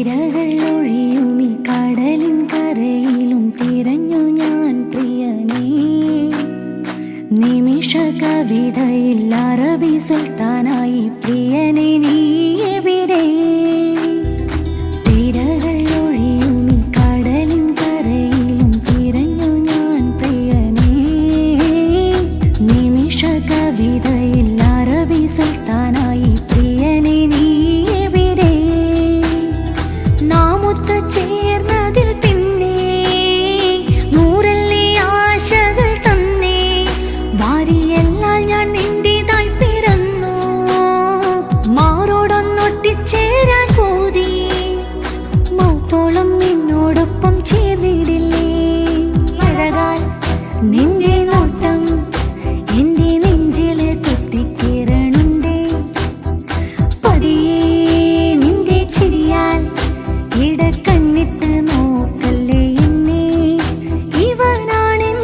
തിരകൾ ഒഴിയുമി കടലിൻ കരയിലും തിരഞ്ഞു ഞാൻ പ്രിയനേ. നിമിഷ കവിതയിൽ അറബി സുൽത്താനായി പ്രിയനേ നീ എവിടെ? തിരകൾ ഒഴിയുമി കടലിൻ കരയിലും തിരഞ്ഞു ഞാൻ പ്രിയനേ. നിമിഷ കവിതയിൽ അറബി സുൽത്താനായി പ്രിയനേ നീ എവിടെ? നാമൊത്ത് ചേർന്നതിൽ പിന്നെ നൂറല്ലേ ആശകൾ തന്നേ. വാരിയെല്ലാം ഞാൻ നിന്റേതായി പിറന്നു, മാറോടൊന്നൊട്ടിച്ചേരാൻ പൂതി. മൗത്തോളം എന്നോടൊപ്പം ചേർന്നിടില്ലേ? അഴകാൽ നിന്റെ നോട്ടം എന്റെ നെഞ്ചില് കുത്തിക്കിരണുണ്ടേ. പതിയെ നിന്റെ ചിരിയാൽ ഇടക്കണ്ണിട്ട് നോക്കല്ലേ എന്നെ. ഇവനാണെൻ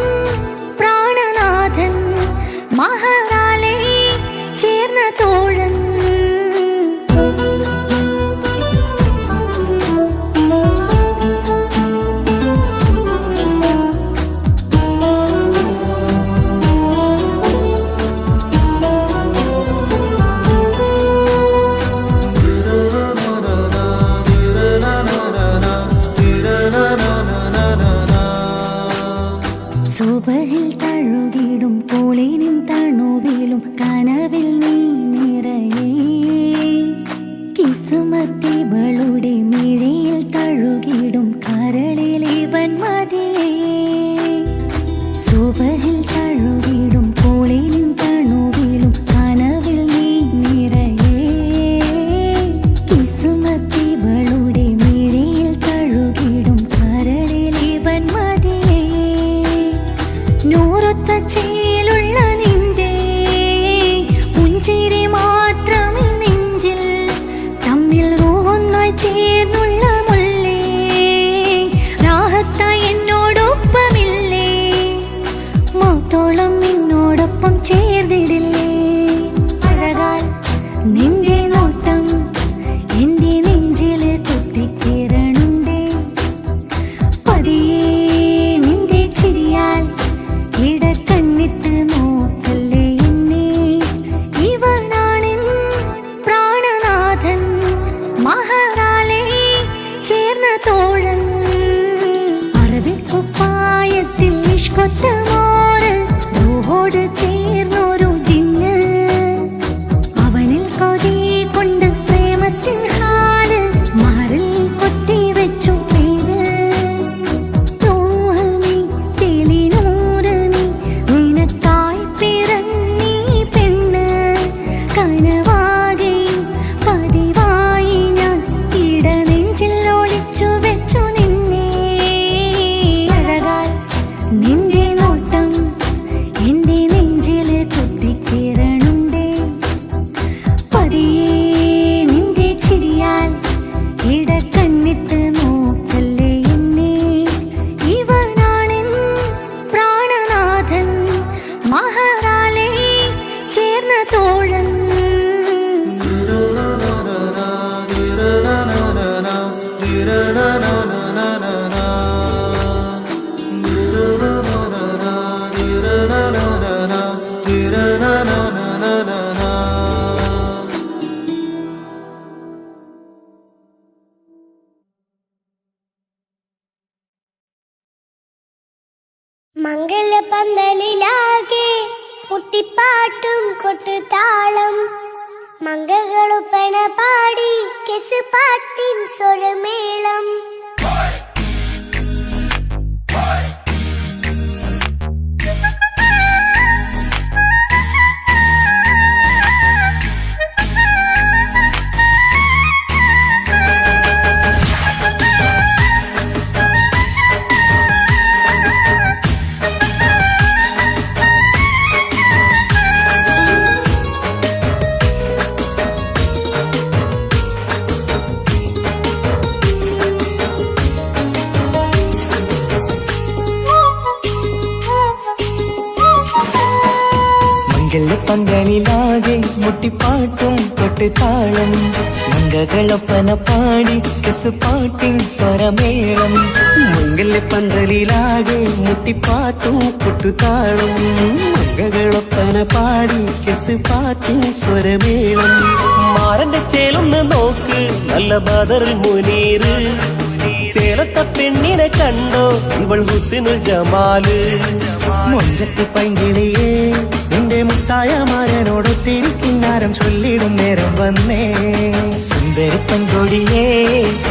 പ്രാണനാഥൻ, മഹറാലെ ചേർന്ന തോഴൻ. സുബഹിൽ തഴുകിടും പോളിനും തണുവിലും കനവിൽ നീ നിറയേ. കിസുമത്തിവളുടെ മിഴിയിൽ തഴുകിടും കരളിൽ ഇവൻ മതിയേ. സുബഹിൽ തഴുകിടും പോളിനും തണുവിലും കനവിൽ നീ നിറയേ. കിസുമത്തിവളുടെ മിഴിയിൽ തഴുകിടും കരളിൽ ഇവൻ മതിയേ. നൂറൊത്ത ചേലുള്ള നിന്റെ പുഞ്ചിരി മാത്രമേ നെഞ്ചിൽ തമ്മിൽ റൂഹൊന്നായി ചേർന്നുള്ള മുല്ലേ. രാഹത്തായി എന്നോടൊപ്പമില്ലേ? മൗത്തോളം എന്നോടൊപ്പം ചേർന്നിടില്ലേ? അഴകാൽ നിന്റെ നോട്ടം എന്റെ നെഞ്ചില് കുത്തിക്കിരണുണ്ടേ. പതിയെ നിന്റെ ചിരിയാൽ ഇടക്കണ്ണിട്ട് നോക്കല്ലേ എന്നെ. ഇവനാണെൻ പ്രാണനാഥൻ, മഹറാലെ ചേർന്ന തോഴൻ. അറബിക്കുപ്പായത്തിൽ ഇഷ്കൊത്ത മോര് റൂഹോട് ചേർന്നൊരു ജിന്ന്. അവനിൽ കൊതി കൊണ്ട് പ്രേമത്തിൻ ഹാല് മഹറിൽ കൊത്തി വെച്ചു പേര്. റൂഹ് നീ തെളിനൂറ് നീ, നിനക്കായി പിറന്നീ പെണ്ണ്. കനവാകെയും പതിവായി ഞാൻ ഇടനെഞ്ചിൽ ഒളിച്ചു വെച്ചു നിന്നെ. അഴകാൽ നിന്റെ നോട്ടം എന്റെ നെഞ്ചില് കുത്തിക്കിരണുണ്ടേ. പതിയെ നിന്റെ ചിരിയാൽ ഇടക്കണ്ണിട്ട് നോക്കല്ലേ എന്നെ. ഇവനാണെൻ പ്രാണനാഥൻ, മഹറാലെ ചേർന്ന തോഴൻ. മംഗളപന്തലിലാകെ കുട്ടിപ്പാട്ടും കൊട്ടുതാളം. മംഗളുപ്പണ പാടി കെസ് പാട്ടിൻ സ്വരമേളം. പന്തലിലാകെ മുട്ടിപ്പാട്ടും കൊട്ട് കൊട്ടുതാളം മംഗകളൊപ്പന പാടി കെസുപാട്ടിൻ സ്വരമേളം മംഗല്യപ്പന്തലിലാകെ മുട്ടിപ്പാട്ടും കൊട്ടുതാളം മംഗകളൊപ്പന പാടി കെസുപാട്ടിൻ സ്വരമേളം മാറന്റെ ചേലൊന്ന് നോക്ക് നല്ല ബദറിൽ മുനീറ് ചേലത്തെ പെണ്ണിനെ കണ്ടോ ഇവൾ ഹുസ്നുൽ ജമാല് മൊഞ്ചത്തി പൈങ്കിളിയേ നിന്റെ മുത്തായ മാരനോടൊത്തിരിക്കിന്നാരം ചൊല്ലിടും നേരം വന്നേ സുന്ദരി പെൺകൊടിയേ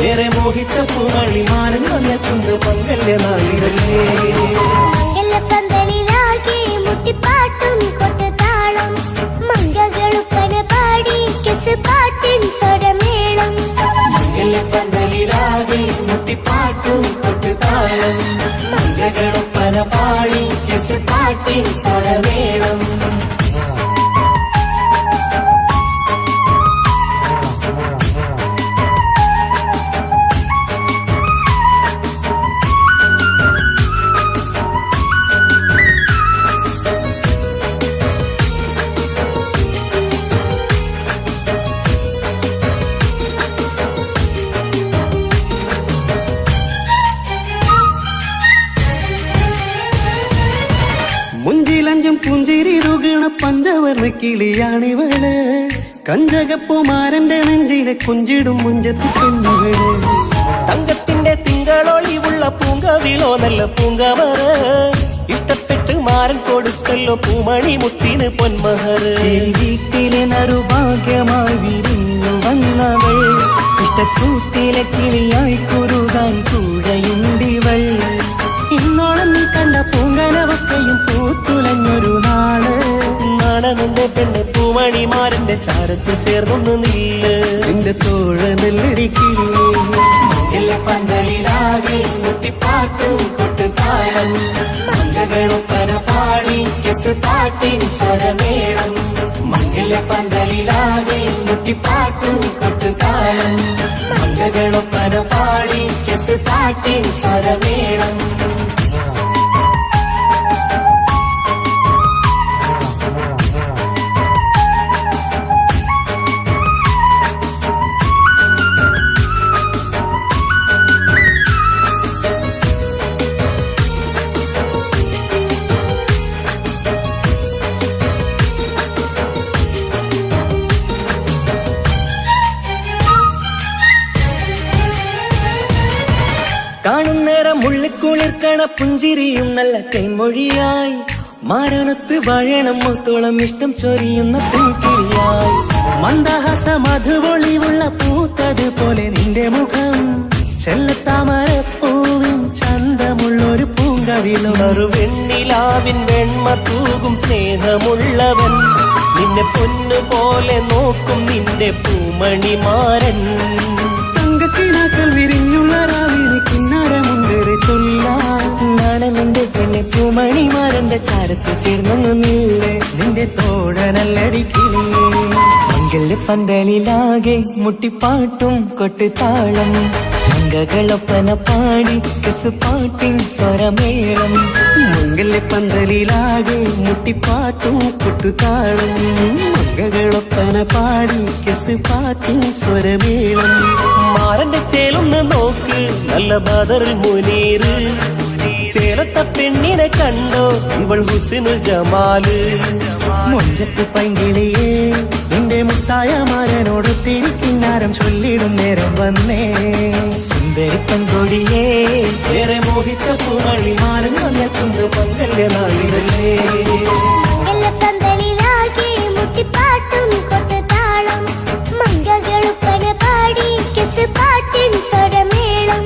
ഏറെ മോഹിച്ച പൂവളി മാരൻ വന്നെത്തുണ്ട് മംഗല്യ നാളിതല്ലേ മംഗലപ്പന്തലിലാകെ മുട്ടിപ്പാട്ടും കൊട്ടുതാളം മംഗകളുപ്പന പാടി കെസുപാട്ടിൻ സ്വരമേളം മംഗല്യപ്പന്തലിലാകെ മുട്ടിപ്പാട്ടും കൊട്ടുതാളം മംഗകളൊപ്പന പാടി കെസുപാട്ടിൻ സ്വരമേളം മുഞ്ചിലഞ്ചും പുഞ്ചിരി തുകണ പഞ്ചവർണ്ണ കിളിയാണിവള് കഞ്ചകപ്പുമാരന്റെ നെഞ്ചിലെ കുഞ്ചിടും മുഞ്ചത്തി പെണ്ണുകള് തങ്കത്തിന്റെ തിങ്കളൊളിവുള്ള പൂങ്കവിളോ നല്ല പൂങ്കമറ ഇഷ്ടപ്പെട്ട് മാരൻ കൊടുക്കല്ലോ പൂമണി മുത്തിന് പൊന്മഹർ വീട്ടിലെ നറുഭാഗ്യമായി വിരിഞ്ഞു വന്നവൾ ഇഷ്ടക്കൂട്ടിലെ കിളിയായി കുറുകാൻ കൂടെയുണ്ടിവൾ ഇന്നോളം നീ കണ്ട പൂങ്കനവക്കയും പൂത്തുലഞ്ഞൊരു നാള് നാണനിന്റെ പെണ്ണ് പൂമണിമാരന്റെ ചാരത്തിൽ ചേർന്നൊന്ന് നില്ല് നിന്റെ തോഴ നെല്ലടിക്കില്ലേ പന്തലിലാകെ മുട്ടിപ്പാട്ടും കൊട്ടുതാളം മംഗകളൊപ്പന പാടി കെസുപാട്ടിൻ സ്വരമേളം മംഗല്യ പന്തലിലാകെ മുട്ടിപ്പാട്ടും കൊട്ടുതാളം മംഗകളൊപ്പന പാടി കെസുപാട്ടിൻ സ്വരമേളം കാണുന്നേരം ഉള്ളിക്കുളിർക്കണ പുഞ്ചിരിയും നല്ല കൈമൊഴിയായി മാരണത്ത് വഴണം മുത്തോളം ഇഷ്ടം ചൊരിയുന്ന പൂക്കിരിയായി മന്ദഹാസ മധുപൊളിവുള്ള പൂത്തത് പോലെ നിന്റെ മുഖം ചെല്ലത്താമരപ്പൂവിൻ ചന്തമുള്ളൊരു പൂങ്കവിളും ഒരു വെണ്ണിലാവിൻ വെണ്മ തൂകും സ്നേഹമുള്ളവൻ നിന്നെ പൊന്നുപോലെ നോക്കും നിന്റെ പൂമണിമാരൻ തങ്കക്കിനാക്കൾ വിരിഞ്ഞുള്ള രാവിലെ കിന്നാരമുണ്ടേറെ നാണമെന്റെ പെണ്ണെ പൂമണിമാരന്റെ ചാരത്ത് ചേർന്നൊന്നു നില്ലേ നിന്റെ തോഴനല്ലടിക്കില്ലേ മംഗല്യ പന്തലിലാകെ മുട്ടിപ്പാട്ടും കൊട്ടുതാളം മംഗകളൊപ്പന പാടി കെസുപാട്ടിൻ സ്വരമേളം മംഗല്യ പന്തലിലാകെ മുട്ടിപ്പാട്ടും കൊട്ടുതാളം മംഗകളൊപ്പന പാടി കെസുപാട്ടിൻ സ്വരമേളം മാരന്റെ ചേലൊന്ന് നോക്ക് നല്ല ബദറിൽ മുനീറ് ചേലത്തെ പെണ്ണിനെ കണ്ടോ ഇവൾ ഹുസ്നുൽ ജമാല് മൊഞ്ചത്തി പൈങ്കിളിയേ നിന്റെ മുത്തായ മാരനോടൊത്തിരിക്കിന്നാരം ചൊല്ലിടും നേരം വന്നേ സുന്ദരി പെൺകൊടിയേ ഏറെ മോഹിച്ച പൂവളി മാരൻ വന്നെത്തുണ്ട് മംഗല്യ നാളിതല്ലേ മംഗലപ്പന്തലിലാകെ മുട്ടിപ്പാട്ടും കൊട്ടുതാളം മംഗകളുപ്പന പാടി കെസുപാട്ടിൻ സ്വരമേളം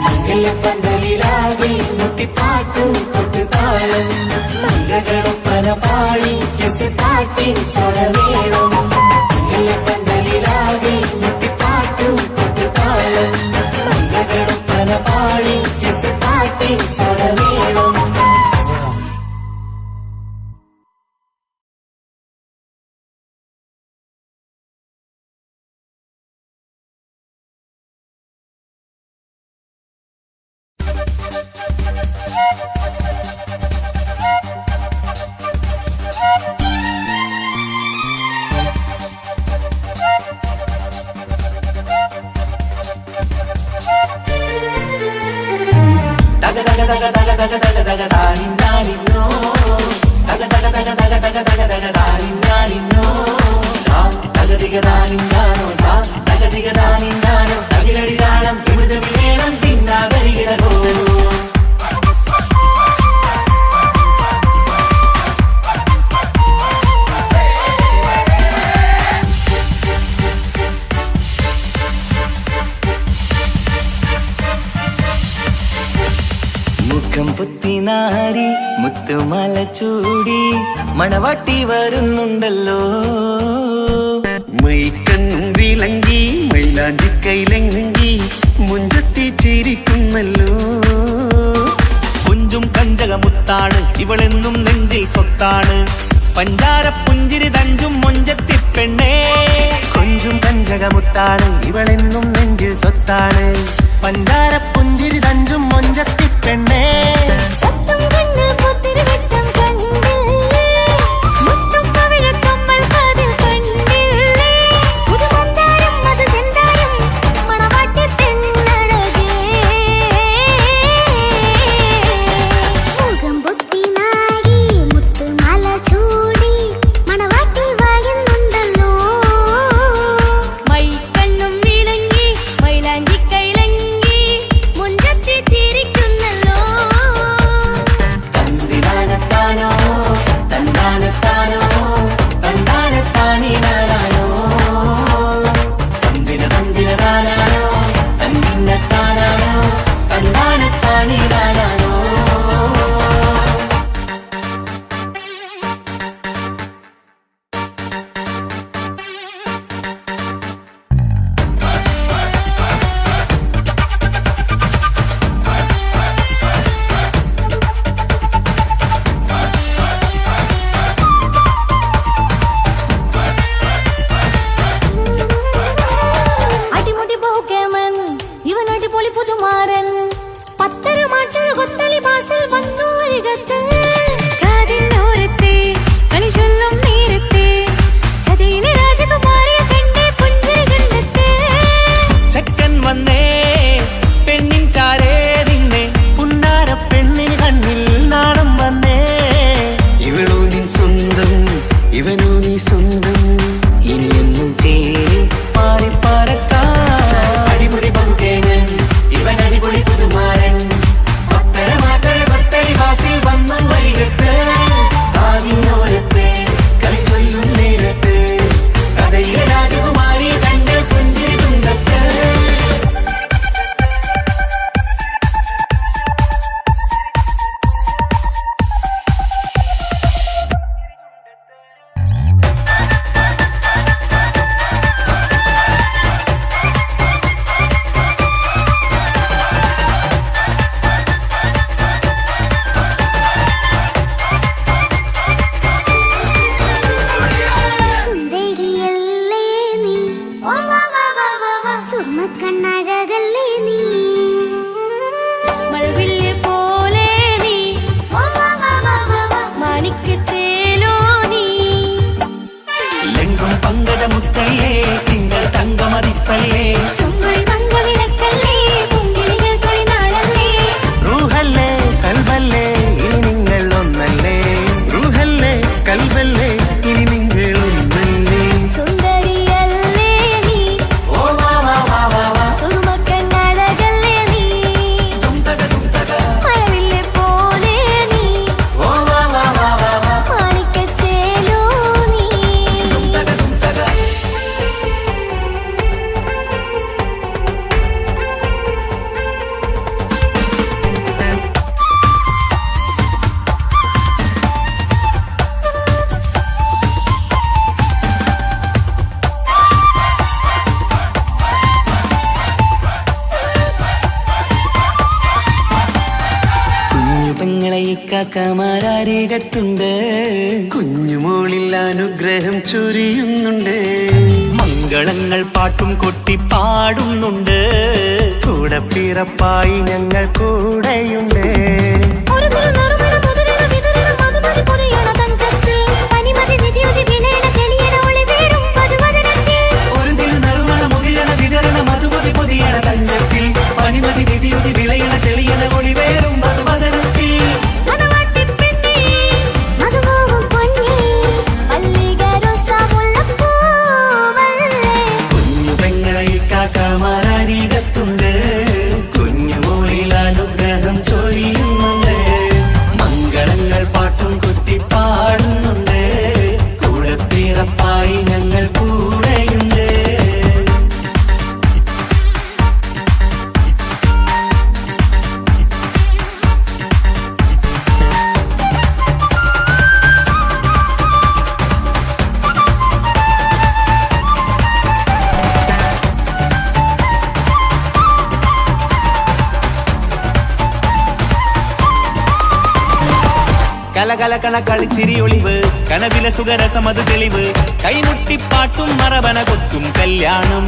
മംഗല്യപ്പന്തലിലാകെ മുട്ടിപ്പാട്ടും കൊട്ടുതാളം മംഗകളൊപ്പന പാടി കെസുപാട്ടിൻ സ്വരമേളം മംഗല്യപ്പന്തലിലാകെ മുട്ടിപ്പാട്ടും കൊട്ടുതാളം മംഗകളൊപ്പന പാടി കെസുപാട്ടിൻ സ്വരമേളം തക തക തക തക തക താനിന്നാനിന്നോ തക തക തക തക തക തക തക താനിന്നാനിന്നോ തകതിക താനിന്നാനോ തകതിക താനിന്നാനോ തകിലടി താളം വിമുതമിലേളം പിന്നാകരികിടകോ മുഖം പുത്തിനാരി മുത്തുമല ചൂടി മണവാട്ടി വരുന്നുണ്ടല്ലോ മൈക്കണ്ണും വിളങ്ങി മൈലാഞ്ചി കൈലങ്ങി മുഞ്ചത്തി ചിരിക്കുന്നല്ലോ കുഞ്ചും കഞ്ചകമുത്താണ് ഇവളെന്നും നെഞ്ചിൽ സ്വത്താണ് പഞ്ചാര പുഞ്ചിരി തഞ്ചും മൊഞ്ചത്തി പെണ്ണേ കൊഞ്ചും കഞ്ചകമുത്താണ് ഇവളെന്നും നെഞ്ചിൽ സ്വത്താണ് പഞ്ചാര പുഞ്ചിരി തഞ്ചും മൊഞ്ചത്തി പെണ്ണേ സത്തം കണ്ണിൽ പൊത്തിരി വെട്ടം കണ്ടില്ലേ മുത്തും പവിഴക്കമ്മൽ കാതിൽ കണ്ടില്ലേ പുതുമന്താരം അത് ചെന്താരം മണവാട്ടി പെണ്ണഴകേ മുഖം പൊത്തി നാരി മുത്തുമാല ചൂടി മണവാട്ടി വരുന്നുണ്ടല്ലോ മൈക്കണ്ണും വിളങ്ങി മൈലാഞ്ചി കൈലങ്ങി മുഞ്ചത്തി ചിരിക്കുന്നല്ലോ തന്തിനാനത്താനോ തന്താനത്താനോ തന്താനത്താനിനാനോ തന്തിന തന്തിനതാനാനോ തന്തിന്നത്താനാനോ തന്താനത്താനിനാനോ അടിമുടി പോകേമൻ ഇവൻ അടിപൊളി പുതുമാരൻ പത്തര മാറ്റൊരു കൊത്തളി ബാസിൽ വന്നു അരികത്ത് കാതിനോരത്തെ കളി ചൊല്ലും നേരത്തെ കഥയിലെ രാജകുമാരിയെ കണ്ടേ പുഞ്ചിരി ചെല്ലത്തെ ചെക്കൻ വന്നേ പെണ്ണിൻ ചാരേ നിന്നെ പുന്നാര പെണ്ണിന് കണ്ണിൽ നാണം വന്നേ ഇവളോ നിൻ സ്വന്തം ഇവനോ നീ സ്വന്തം ഇനിയെന്നും ചേരി പാറി പാറക്കാ അടിപൊളി പങ്കുകേങ്ങൻ ഇവൻ അടിപൊളി പുതുമാരൻ പത്തര മാറ്റഴ കൊത്തളി വാസിൽ വന്നു വൈകത്ത് ആദിനോരത്ത് കളി ചൊല്ലും നേരത്ത് കഥയിലെ രാജകുമാരി കണ്ട് പുഞ്ചിരി തുണ്ടത്ത് സുന്ദരിയല്ലേ നീ സുമക്കണ്ണഴകല്ലേ നീ മഴവില്ല് പോലെ നീ മാണിക്കത്തേലോ നീ ലെങ്കും പങ്കജമുത്തല്ലേ തിങ്കൾ തങ്കമതിപ്പല്ലേ ചുമഴി തങ്ക വിളക്കല്ലേ പുങ്കിളികൾ തൊളിനാളല്ലേ റൂഹല്ലേ കൽബല്ലേ ഇനി നിങ്ങൾ ഒന്നല്ലേ റൂഹല്ലേ കൽബല്ലേ ഇനി നിങ്ങൾ ഒന്നല്ലേ സുന്ദരിയല്ലേ നീ ഓ വാ വാ വാ വാ വാ സുറുമക്കണ്ണഴകല്ലേ നീ മഴവില്ല് പോലെ നീ ഓ വാ വാ വാ വാ വാ മാണിക്കച്ചേലോ നീ കുഞ്ഞു പെങ്ങളെ ഇക്കാക്കമാരാരികത്തുണ്ട് കുഞ്ഞുമോളിൽ അനുഗ്രഹം ചൊരിയുന്നുണ്ട് മംഗളങ്ങൾ പാട്ടും കൊട്ടി പാടുന്നുണ്ട് കൂടെ പിറപ്പായി ഞങ്ങൾ കൂടെയുണ്ട് ഒരു നറുമണ മുതിരണ വിതരണ മധുമതി പൊതിയണ തഞ്ചത്തിൽ പനിമതി നിധിയുതി വിലയണ തെളിയണ ഒളിവേറും പതുവദനത്തിൽ ഒരു തിരുനറുമണ മുതിരണ വിതരണ മധുമതി പൊതിയണ തഞ്ചത്തിൽ പനിമതി നിധിയുതി വിളയണ തെളിയണ ഒളിവേറും മധുമത കലകലകണ കളിച്ചിരി ഒളിവ് കനവില സുഖരസമത് തെളിവ് കൈമുട്ടിപ്പാട്ടും മറവന കൊത്തും കല്യാണം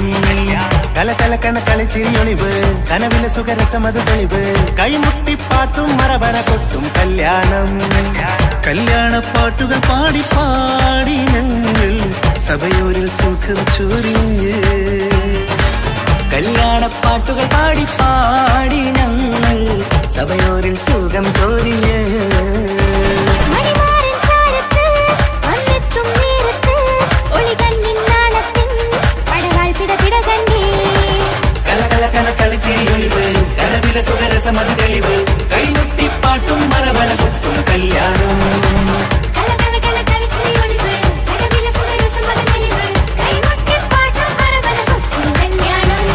കലകലകണ കളിച്ചിരി ഒളിവ് കനവില സുഖരസമത് തെളിവ് കൈമുട്ടിപ്പാട്ടും മറവന കൊത്തും കല്യാണം കല്യാണപ്പാട്ടുകൾ പാടി പാടി ഞങ്ങൾ സഭയോരിൽ സുഖം ചൊരിഞ്ഞ് കല്യാണപ്പാട്ടുകൾ പാടി പാടി ഞങ്ങൾ സഭയോരിൽ സുഖം ചൊരിഞ്ഞ് മണിമാരൻ ചാരത്ത് വന്നെത്തും നേരത്ത് ഒളികണ്ണിൻ നാളത്തിൻ പടവാൾ പിടപിട കണ്ടേ കലകലകണ കളിച്ചിരി ഒളിവ് കനവില സുഖരസമത് തെളിവ് കൈമുട്ടിപ്പാട്ടും മറവന കൊത്തും കല്യാണം കലകലകണ കളിച്ചിരി ഒളിവ് കനവില സുഖരസമത് തെളിവ് കൈമുട്ടിപ്പാട്ടും മറവന കൊത്തും കല്യാണം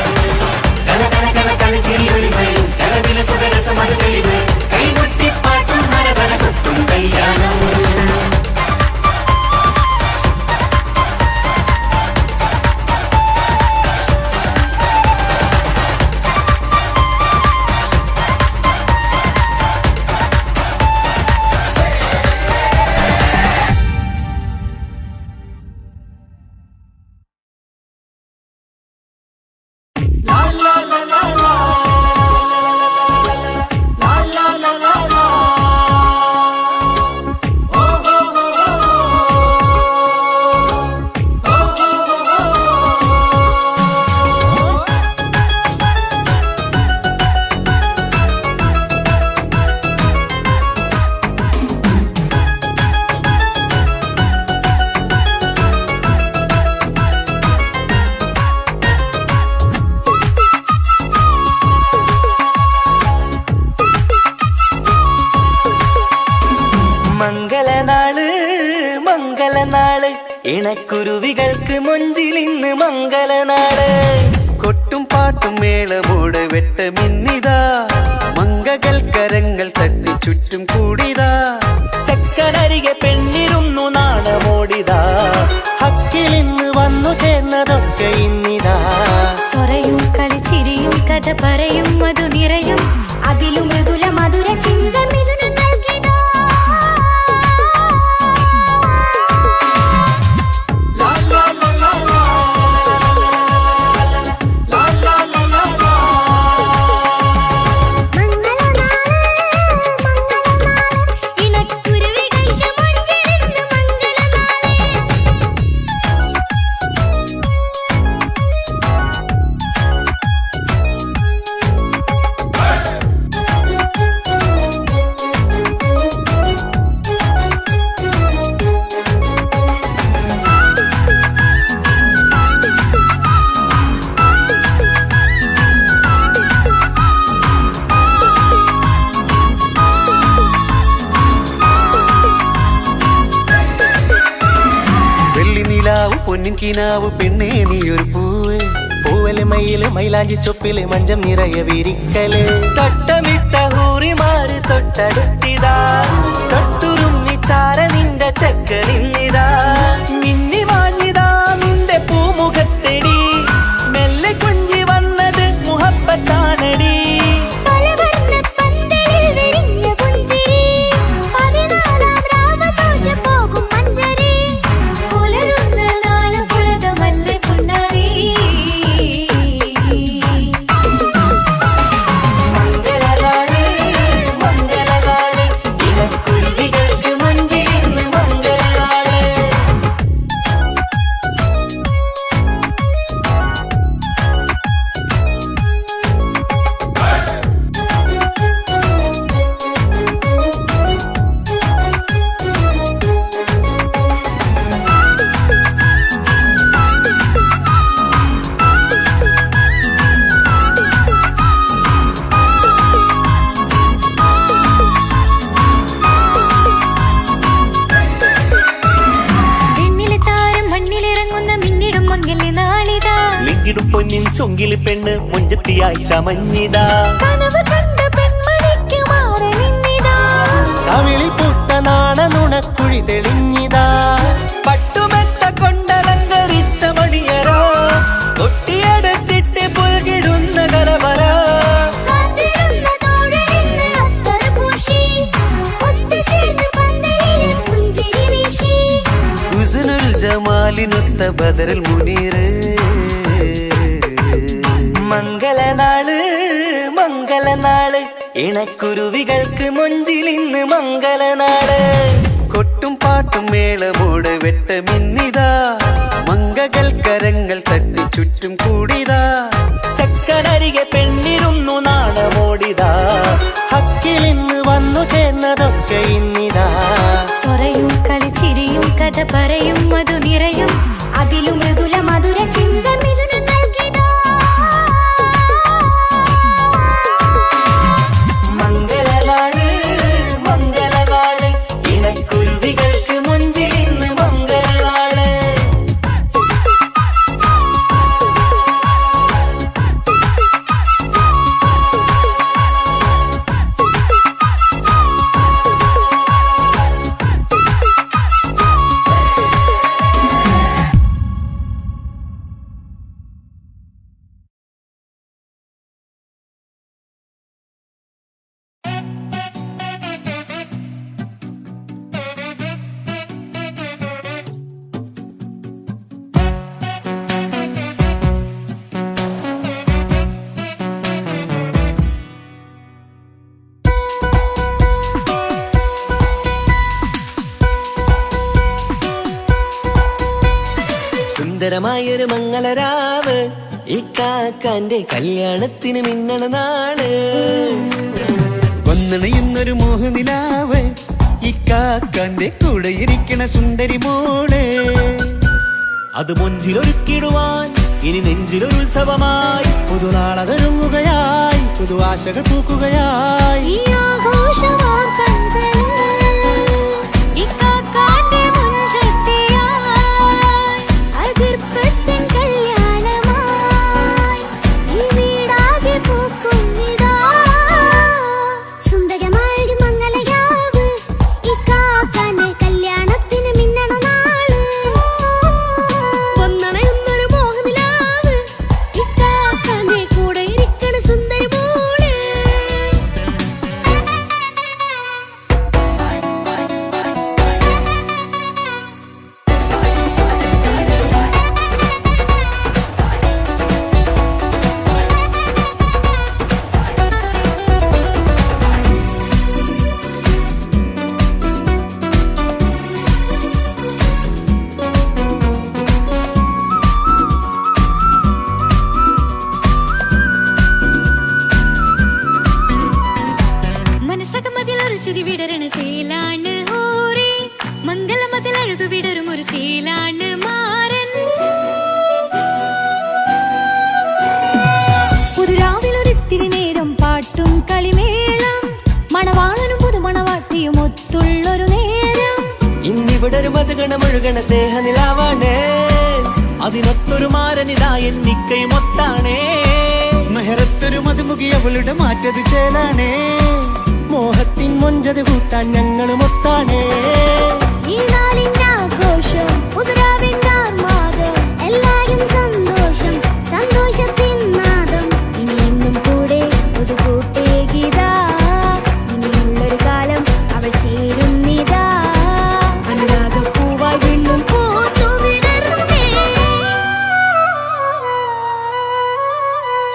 കലകലകണ കളിച്ചിരി ഒളിവ് കനവില സുഖരസമത് തെളിവ് കൈമുട്ടിപ്പാട്ടും മറവന കൊത്തും കല്യാണം മംഗളനാള് ഇണക്കുരുവികൾക്ക് മൊഞ്ചിലിന്ന് മംഗളനാള് കൊട്ടും പാട്ടും മേളമോട് വെട്ടമിന്നിതാ മംഗകൾ കരങ്ങൾ തട്ടി ചുറ്റും കൂടിതാ ചക്കനരികെ പെണ്ണിരുന്നു നാണമോടിതാ ഹക്കിലിന്ന് വന്നു ചേർന്നതൊക്കെ ഇന്നിതാ സ്വരയും കളിച്ചിരിയും കഥ പറയും മധു നിറയും അതിലും മൃദുല മധുര ചിന്ത മിഥുനം നൽകിടാ ഇണക്കുരുവികൾക്ക് മൊഞ്ചിലിന്ന് പൊന്നിൻ കിനാവ് പെണ്ണേ നീയൊരു പൂവ് പൂവല് മയില് മൈലാഞ്ചി ചൊപ്പില് മഞ്ചം നിറയെ വിരിക്കല് തൊട്ടമിട്ട ഹൂറിമാര് തൊട്ടടുത്തിതാ തൊട്ടുരുമ്മി ചാര നിന്റെ ചക്കലിന്നിതാ മിന്നി വാഞ്ഞിതാ നിന്റെ പൂമുഖത്തെടി മെല്ലെ കുഞ്ചി വന്നത് മുഹബത്താണടി പലവർണ്ണ പന്തലിൽ വിരിഞ്ഞ പുഞ്ചിരി 14 രാവ് തോറ്റു പോകും മഞ്ചരി പുലരുന്ന നാള് പുളകമല്ലേ പുന്നാരി മംഗളനാള് മംഗളനാള് ഇണക്കുരുവികൾക്ക് മൊഞ്ചിലിന്ന് മംഗളനാള് പെണ്ണിലെ താരം മണ്ണിലിറങ്ങുന്ന മിന്നിടും മംഗല്യ നാളിതാ ലിങ്കിടും പൊന്നിൻ ചൊങ്കില് പെണ്ണ് മുഞ്ചത്തിയായി ചമഞ്ഞിതാ കനവ് കണ്ട പെൺമണിക്ക് മാറി നിന്നിതാ കവിളിൽ പൂത്ത നാണ നുണക്കുഴി തെളിഞ്ഞിതാ പട്ടുമെത്ത കൊണ്ടലങ്കരിച്ച മണിയറോ കൊട്ടിയടച്ചിട്ട് പുൽകിടുന്ന കലവറ കാത്തിരുന്ന തോഴനിന്ന് അത്തറ് പൂശി ഒത്തുചേർന്ന് പന്തലിൽ ബദറിൽ മുനീറ് മംഗളനാള് മംഗളനാള് ഇണക്കുരുവികൾക്ക് മൊഞ്ചിലിന്ന് മംഗളനാള് കൊട്ടും പാട്ടും മേളമോട് വെട്ടമിന്നിതാ മംഗകൾ കരങ്ങൾ തട്ടി ചുറ്റും കൂടിതാ ചക്കനരികെ പെണ്ണിരുന്നു നാണമോടിതാ ഹക്കിലിന്ന് വന്നു ചേർന്നതൊക്കെ ഇന്നിതാ സ്വറയും കളിച്ചിരിയും കഥ പറയും മധു നിറയും അതിലും മൃദുല മധുര ചിന്ത മിഥുന നൽകിതാ മംഗളനാള് മംഗളനാള് ഇണക്കുരുവികൾക്ക് മുഞ്ചിലിന്ന് മംഗളനാള് സുന്ദരമായൊരു മംഗളരാവ് ഇക്കാക്കാന്റെ കല്യാണത്തിന് മിന്നണ നാള് വന്നണയുന്നൊരു മോഹനിലാവ് ഇക്കാക്കാന്റെ കൂടെ ഇരിക്കണ സുന്ദരി മോള് അത് മൊഞ്ചിലൊരുക്കിടുവാൻ ഇനി നെഞ്ചിലൊരു ഉത്സവമായി പുതുനാളതൊരുങ്ങുകയായി പുതു ആശകൾ പൂക്കുകയായി ഈ ആഘോഷമാക്കന്തല് ഇക്കാക്കാന്റെ മുഞ്ചത്തിയായി അതിർപ്പത്തിൻ കല്യാണമായി ഈ വീടാകെ പൂക്കുന്നിതാ സുന്ദരമായൊരു മംഗളരാവ് ഇക്കാക്കാന്റെ കല്യാണത്തിന് മിന്നണ നാള് വന്നണയുന്നൊരു മോഹനിലാവ് ഇക്കാക്കാന്റെ കൂടെ ഇരിക്കണ സുന്ദരി മോള് മനസ്സകമതിലൊരു ചിരി വിടരണ ചേലാണ് ഹോറി മംഗളമതിൽ അഴുതു വിടരും ഒരു ചേലാണ് മാരൻ പുതുരാവിലൊരിത്തിരി നേരം പാട്ടും കളിമേളം മണവാളനും പുതുമണവാട്ടിയും ഒത്തുള്ളൊരു നേരം ഇന്നിവിടൊരു മധുഗണമൊഴുകണ സ്നേഹനിലാവാണേ അതിനൊത്തൊരു മാരനിതാ എന്നിക്കൈമൊത്താണേ മെഹറത്തൊരു മധുമുഖി അവളുടെ മാറ്റത് ചേലാണേ മോഹത്തിൻ മൊഞ്ചത് കൂട്ടാൻ ഞങ്ങളും ഒത്താണേ ഈ നാളിന്റെ ആഘോഷം പുതുരാവിന്റെ ആർമാദം എല്ലാരും സന്തോഷം സന്തോഷത്തിൻ നാദം ഇനി എന്നും കൂടെ ഒരു കൂട്ടേകിതാ ഇനിയുള്ളൊരു കാലം അവൾ ചേരുന്നിതാ അനുരാഗപ്പൂവായി വീണ്ടും പൂത്തുവിടരുന്നേ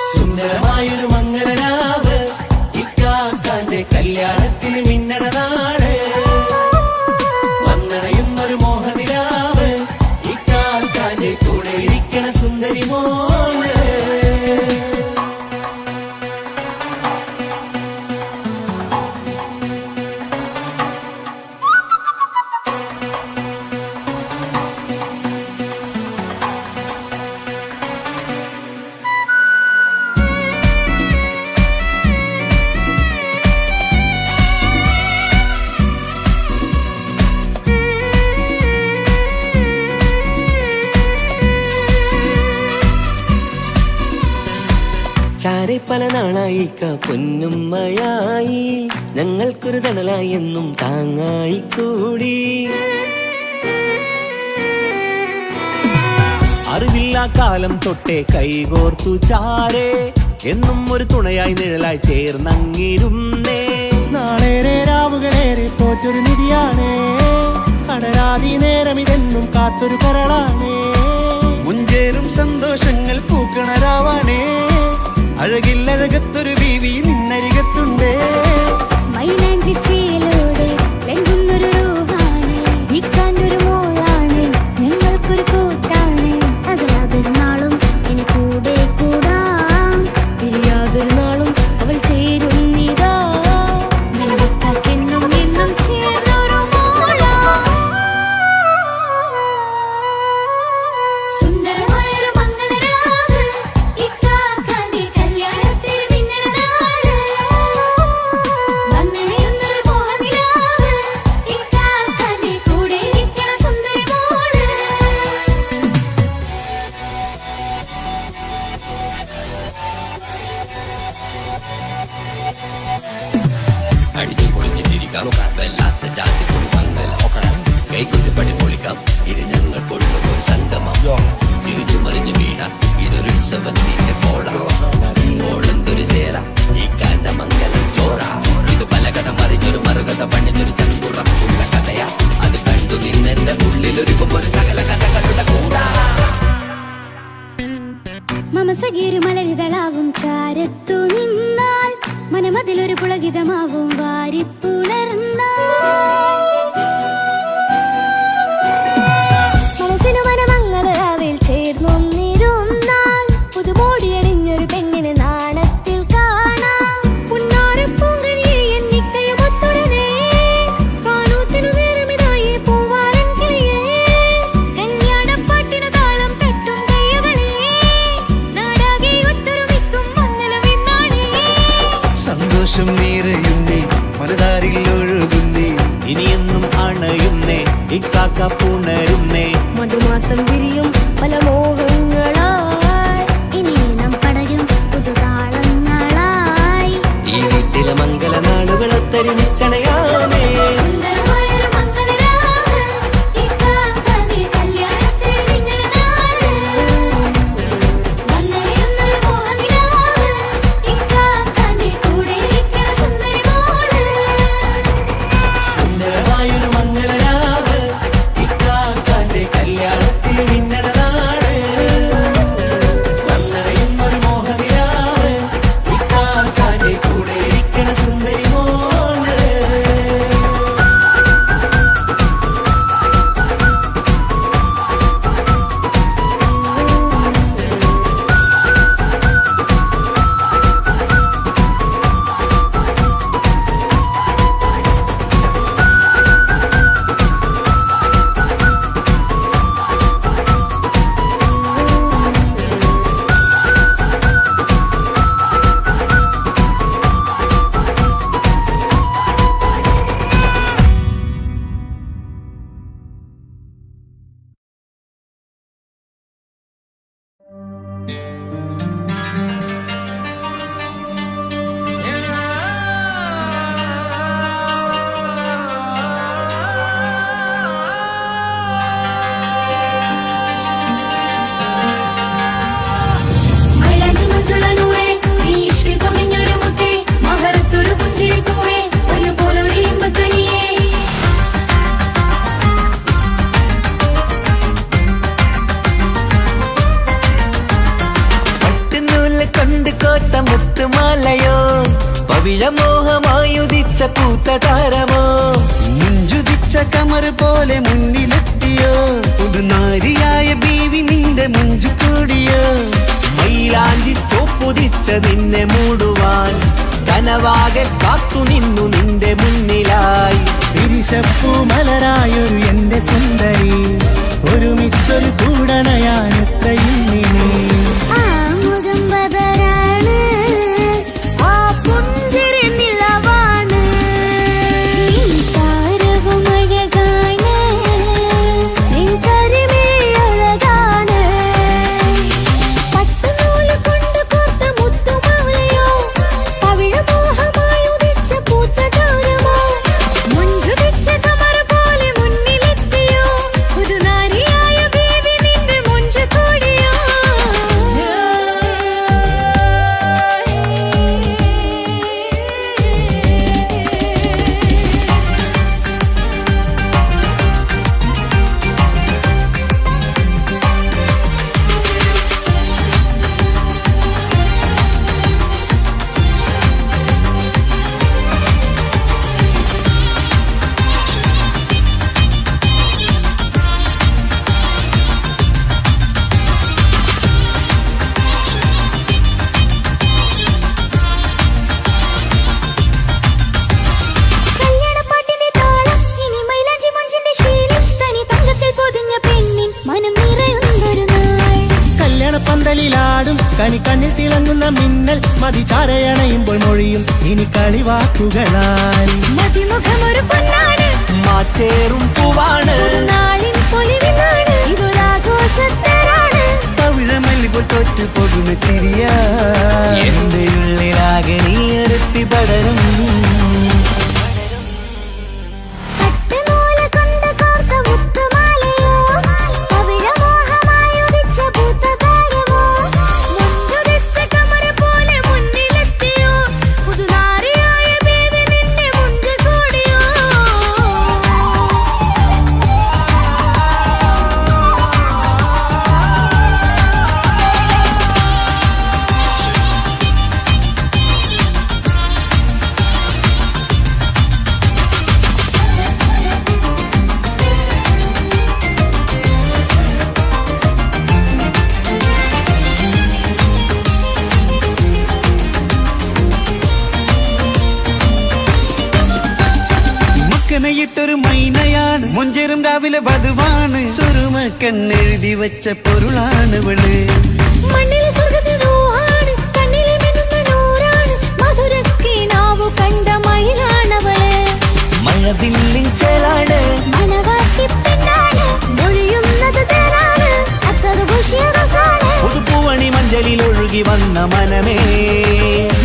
സുന്ദരമായൊരു മംഗളരാവ് ഇക്കാക്കാന്റെ കല്യാണത്തിന് മിന്നണ നാള് വന്നണയുന്നൊരു മോഹനിലാവ് ഇക്കാക്കാന്റെ കൂടെ ഇരിക്കണ സുന്ദരി മോള് ചാരെ പല നാളായി പൊന്നുമ്മയായി ഞങ്ങൾക്കൊരു തണലായി എന്നും താങ്ങായി കൂടി അറിവില്ലാ കാലം തൊട്ടേ കൈകോർത്തു ചാരേ എന്നും ഒരു തുണയായി നിഴലായി ചേർന്നങ്ങിരുന്നേ നാളേറെ രാവുകളേറെ പോറ്റൊരു നിധിയാണേ അടരാതി നേരം ഇതെന്നും കാത്തൊരു കരളാണേ മുഞ്ചേറും സന്തോഷങ്ങൾ പൂക്കണരാവാണേ അഴകില്ലഴകത്തൊരു ബീവി നിന്നരികത്തുണ്ടേ മൈലാഞ്ചി ചേലോടെ ലംഘുന്നൊരു രൂപാണ് വിക്കാനൊരു മോളാണ് ഞങ്ങൾക്കൊരു കൂട്ടാണ് അകലാതൊരു നാളും ഇനി കൂടെ കൂടാം പിരിയാതൊരു നാളും അവൾ ചേരുന്നിതാ നിലവക്കാക്കെന്നും എന്നും ചേർന്നൊരു മോളാ സുന്ദരമായൊരു മംഗളരാവ് ഇക്കാക്കാന്റെ കല്യാണത്തിൽ മിന്നണ നാള് വന്നണയുന്നൊരു മോഹനിലാവ് ഇക്കാക്കാന്റെ കൂടെ ഇരിക്കണ സുന്ദരി മോള് അടിച്ചു പൊളിച്ചിട്ടിരിക്കാം കടവല്ലാത്ത ജാതി കൂടി വന്നല ഒക്കണം കൈകൊണ്ട് പടി പൊളിക്കാം ഇത് ഞങ്ങൾക്കുള്ള ഒരു സംഗമം തിരിച്ചു മറിഞ്ഞു വീണ ഇതൊരു ഉത്സവത്തിന്റെ കോളെന്തൊരു ചേര ഈ കാണ്ട മംഗലം ചോറ ഇത് പലകട മറിഞ്ഞൊരു മറുകട പണിഞ്ഞൊരു ചങ്കുറപ്പുള്ള കഥയാ അത് കണ്ടു നിന്നെന്റെ ഉള്ളിലൊരുക്കുമ്പോൾ സകല കഥകളുടെ കൂടാ മമസഗീരു മലരിതളാവും ചാരത്തു നിന്നാൽ മനമതിലൊരു പുളകിതമാവും വാരിപ്പുണർന്നാൽ മനസ്സിനു മനമങ്ങറാവിൽ ചേർന്നൊന്നിരുന്നാൽ പുതുമോടിയണിഞ്ഞൊരു പെണ്ണിന് നാണത്തിൽ കാണാം പുന്നാരപ്പൂങ്കനിയെ എന്നിക്കയുമൊത്തുടനെ കാനൂത്തിനു നേരമിതായി പൂവാലൻ കിളിയേ കല്യാണപ്പാട്ടിനു താളം തട്ടും കയ്യുകളെ നാടാകെ ഒത്തൊരുമിക്കും മംഗളമെന്നാണേ സന്തോഷം നിറയുന്നേ മനതാരിൽ ഒഴുകുന്നേ ഇനിയെന്നും അണയുന്നേ ഇക്കാക്ക പുണരുന്നേ മധുമാസം വിരിയും പല മോഹങ്ങളായി ഇനി നാം പടരും പുതുതാളങ്ങളായി ഈ വീട്ടിലെ മംഗള നാളുകളൊത്തരുമിച്ചണയാമേ സുന്ദരമായൊരു മംഗളരാവ് ഇക്കാക്കാന്റെ കല്യാണത്തിൽ മിന്നണ നാള് വന്നണയുന്നൊരു മോഹനിലാവ് ഇക്കാക്കാന്റെ കൂടെ ഇരിക്കണ സുന്ദരി മോള് സുന്ദരമായൊരു മംഗളരാവ് ഇക്കാക്കാന്റെ കല്യാണത്തിൽ മിന്നണ നാട് വന്നണയുന്നൊരു മോഹനിലാവ് ഇക്കാക്കാന്റെ കൂടെ ഇരിക്കണ സുന്ദരി മോള് മൈലാഞ്ചി മുഞ്ചുള്ള നൂറേ നീ ഇഷ്കിൽ പൊതിഞ്ഞൊരു മുത്തേ മഹരത്തൊരു പുഞ്ചിരിപ്പൂവേ ഒന്നുപോലൊരു ഇമ്പക്കനിയേ പട്ടുനൂല് കൊണ്ട് കോട്ട മുത്തുമാലയോ പവിഴമോഹമായുദിച്ച പൂത്ത താരമോ മുഞ്ചുതിച്ച കമർ പോലെ മുന്നിലെത്തിയോ പുതുനാരിയായ ബീവി നിന്റെ മുഞ്ചു കൂടിയോ മൈലാഞ്ചി ചോപ്പുതിച്ച നിന്നെ മൂടുവാൻ കനവാകെ കാത്തു നിന്നു നിന്റെ മുന്നിലായി പിരിശപ്പൂ മലരായൊരു എന്റെ സുന്ദരി ഒരുമിച്ചൊരു കൂടണയാൻ എത്രയും നീ ആ മുഖം ബദരാണ് ആ പുഞ്ചിരി നിലവാണ് നീ സാരവും അഴകാണ് നിൻ കരിമിഴി അഴകാണ് പട്ടുനൂല് കൊണ്ട് കോർത്ത മുത്തുമാലയോ പവിഴമോഹമായി ഉദിച്ച പൂത്ത ഗൗരമോ മുഞ്ചുതിച്ച കമർ പോലെ മുന്നിലെത്തിയോ പുതുനാരിയായ ബേബി നിന്റെ മുഞ്ചു മതി ചാരയണയുമ്പോൾ മൊഴിയും ഇനി കളിവാക്കുകളാൽ മതിമുഖമൊരു പൊന്നാണ്, മാറ്റേറും പൂവാണ്, നാളിൻ പൊലിവിനാണ്, ഇതൊരാഘോഷത്തരാണ്. പവിഴമല്ലിപ്പോൾ തോറ്റു പോകുന്ന ചിരിയ എന്റെ ഉള്ളിലാകെ നീയരത്തി പടരും. ൊരു മൈനയാണ്, മൊഞ്ചരും രാവിലെ വധുവാണ്, സുറുമ കണ്ണെഴുതി വെച്ച പൊരുളാണ് വിള്. മണ്ണിലെ സ്വർഗ്ഗത്തിൽ റൂഹാണ്, കണ്ണിലെ മിന്നുന്ന നൂറാണ്, മധുരക്കിനാവു കണ്ട മയിലാണവള്. മഴവില്ലിൻ ചേലാണ്, മണവാട്ടി പെണ്ണാണ്, മൊഴിയുന്നത് തേനാണ്, അത്തറ് പൂശിയ റസാണ്. പുതുപ്പൂവണി മഞ്ചലിൽ ഒഴുകി വന്ന മനമേ,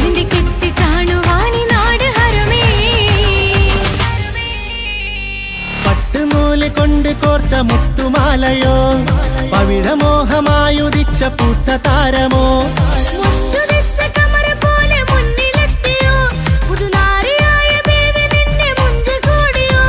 നിന്റെ കെട്ടി കാണുവാനി നാട് ഹരമേ. പട്ടുനൂല് കൊണ്ട് കോർത്ത മുത്തുമാലയോ, പവിഴമോഹമായുദിച്ച പൂത്ത താരമോ, മുത്തുതിച്ച കമറ പോലെ മുന്നിലെത്തിയോ, പുതുനാരിയായ ബേബി നിന്നെ മുഞ്ചു കൂടിയോ.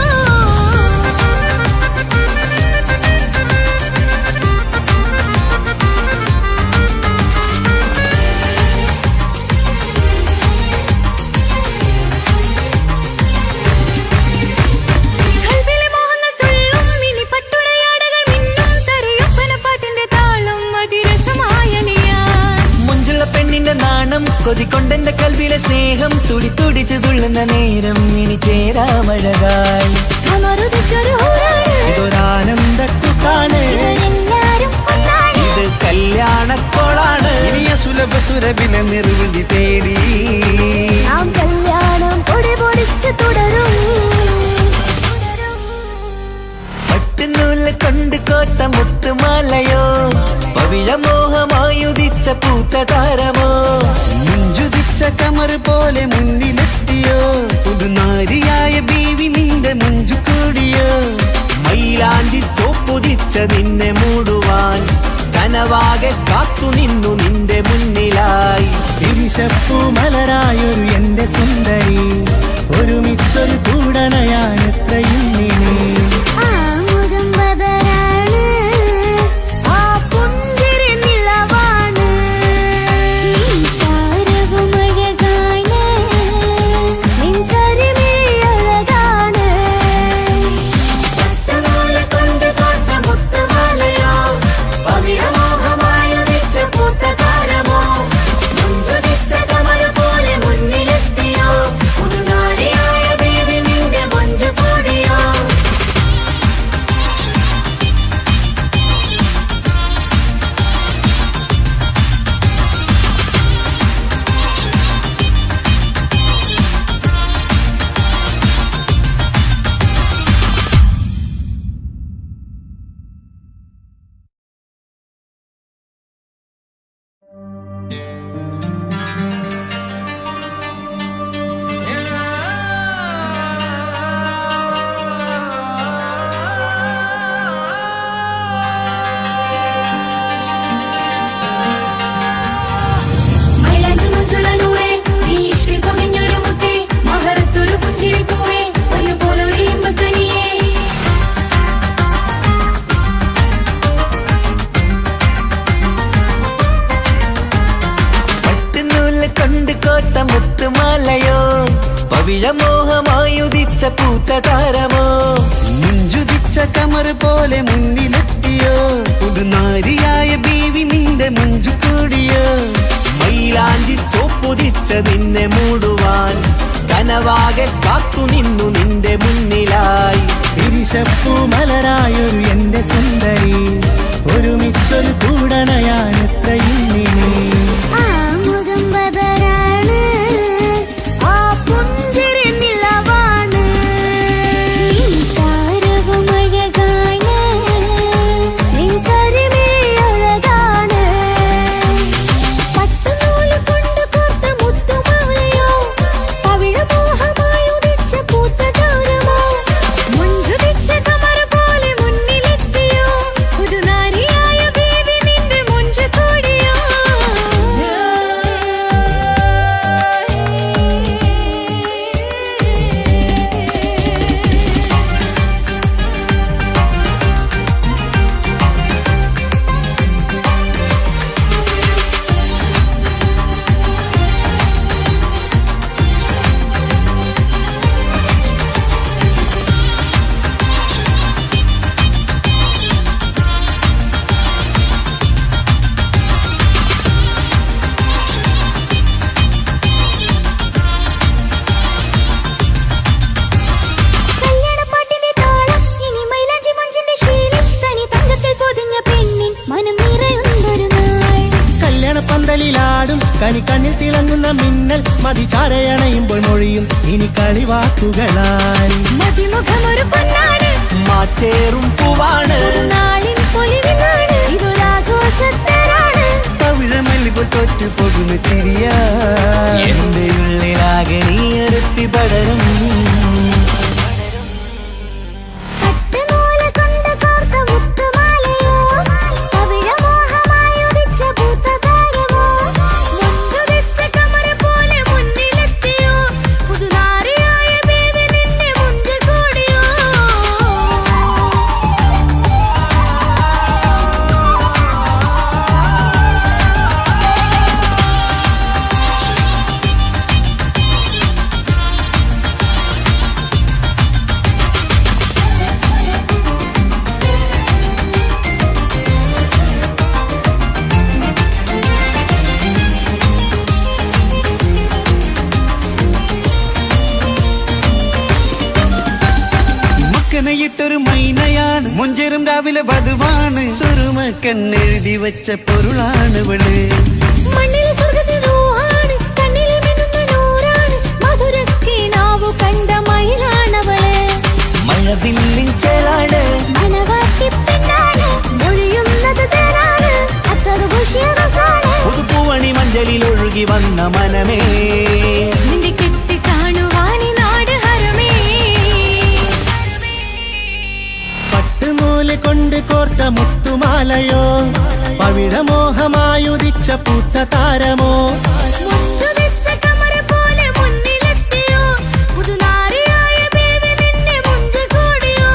കൽവിലെ മോഹങ്ങൾ തുള്ളും, ഇനി പട്ടുടയാടകൾ മിന്നും, തരയൊപ്പന പാട്ടിന്റെ താളം അതിരസമായലിയാൻ. മുഞ്ചുള്ള പെണ്ണിന്റെ നാണം കൊതിക്കൊണ്ടെന്റെ കൽവിലെ സ്നേഹം തുടി തുടിച്ചു തുള്ളുന്ന നേരം ഇനി ചേരാമഴകായി. കമറുദിച്ചൊരു ഹൂറാണ്, ഇതൊരാനന്ദക്കുട്ടാണ്, ഇവരെല്ലാരും ഒന്നാണ്. ഇത് കല്യാണക്കോളാണ്, ഇനിയ സുലഭ സുരഭില നിർവൃതി തേടി നാം കല്യാണം പൊടി പൊടിച്ച് തുടരും. പട്ടുനൂല് കൊണ്ട് കോട്ട മുത്തുമാലയോ, പവിഴമോഹമായുദിച്ച പൂത്ത താരമോ, മുഞ്ചുതിച്ച കമർ പോലെ മുന്നിലെത്തിയോ, പുതുനാരിയായ ബീവി നിന്റെ മുഞ്ചു കൂടിയോ. മൈലാഞ്ചി ചോപ്പുതിച്ച നിന്നെ മൂടുവാൻ കനവാകെ കാത്തു നിന്നു നിന്റെ മുന്നിലായി. തിരിശപ്പൂ മലരായൊരു എന്റെ സുന്ദരി, ഒരുമിച്ചൊരു കൂടണയാൻ എത്രയും നീ. ആ മുഖം ബദറാണ്, ആ പുഞ്ചിരി നിലവാണ്, ഈ സാരവും അഴകാണ്, നിൻ കരിമിഴി അഴകാണ്. പട്ടുനൂല് കൊണ്ട് കോർത്ത മുത്തുമാലയോ, പവിഴമോഹമായുദിച്ച പൂത്ത താരമോ, മുഞ്ചുതിച്ച കമല പോലെ മുന്നിലെത്തിയോ, പുതുനാരിയായ ബേബി നിന്റെ മുഞ്ചു കൂടിയോ. മൈലാഞ്ചി മുഞ്ചുള്ള നൂറേ, നീ ഇഷ്കിൽ പൊതിഞ്ഞൊരു മുത്തേ, മഹറത്തൊരു പുഞ്ചിരിപ്പൂവേ, ഒരുപോലൊരു ഇമ്പക്കനിയേ. പട്ടുനൂല് കൊണ്ട് കോട്ട മുത്തുമാലയോ, പവിഴമോഹമായുദിച്ച പൂത്ത താരമോ, മുഞ്ചുതിച്ച കമർ പോലെ മുന്നിലെത്തിയോ, പുതുനാരിയായ ബീവി നിന്റെ മുഞ്ചു കൂടിയോ. മൈലാഞ്ചി ചോപ്പുതിച്ച നിന്നെ മൂടുവാൻ കനവാകെ കാത്തു നിന്നു നിന്റെ മുന്നിലായി. തിരിശപ്പൂ മലരായൊരു എന്റെ സുന്ദരി, ഒരുമിച്ചൊരു കൂടണയാൻ എത്രയും നീ. ആ മുഖം ബദറാണ്. അരയണയുമ്പോൾ മൊഴിയും ഇനി കളിവാക്കുകളാൽ. മതിമുഖമൊരു പൊന്നാണ്, മാറ്റേറും പൂവാണ്, നാളിൻ പൊലിവിനാണ്, ഇതൊരാഘോഷത്തേരാണ്. പവിഴമല്ലിപ്പോൾ തോറ്റു പോകുന്ന ചിരിയാ എന്റെ ഉള്ളിലാകെ നീയറുത്തി പടരും. ൊരു മൈനയാണ്, മുഞ്ചേറും രാവിലെ വധുവാണ്, സുറുമ കണ്ണെഴുതി വെച്ച പൊരുളാണിവള്. മണ്ണിലെ സ്വർഗ്ഗത്തിലൂഹാണ്, കണ്ണിലെ മിന്നുന്ന നൂറാണ്, മധുരക്കിനാവു കണ്ട മയിലാണവള്. മഴവില്ലിൻ ചേലാണ്, മണവാട്ടി പെണ്ണാണ്, മൊഴിയുന്നത് തേനാണ്, അത്തറുപുഷ്യരസാണ്. പുതുപ്പൂവണി മഞ്ചലിൽ ഒഴുകി വന്ന മനമേ, നിന്റെ കെട്ടി കാണുവാനി നാട് ഹരമേ. പട്ടുനൂല് കൊണ്ട് കോർത്ത മുത്തുമാലയോ, പവിഴമോഹമായുദിച്ച പൂത്ത താരമോ, മുന്തുതിച്ച കമറ പോലെ മുന്നിലെത്തിയോ, പുതുനാരിയായ ബേബി നിന്നെ മുഞ്ചു കൂടിയോ.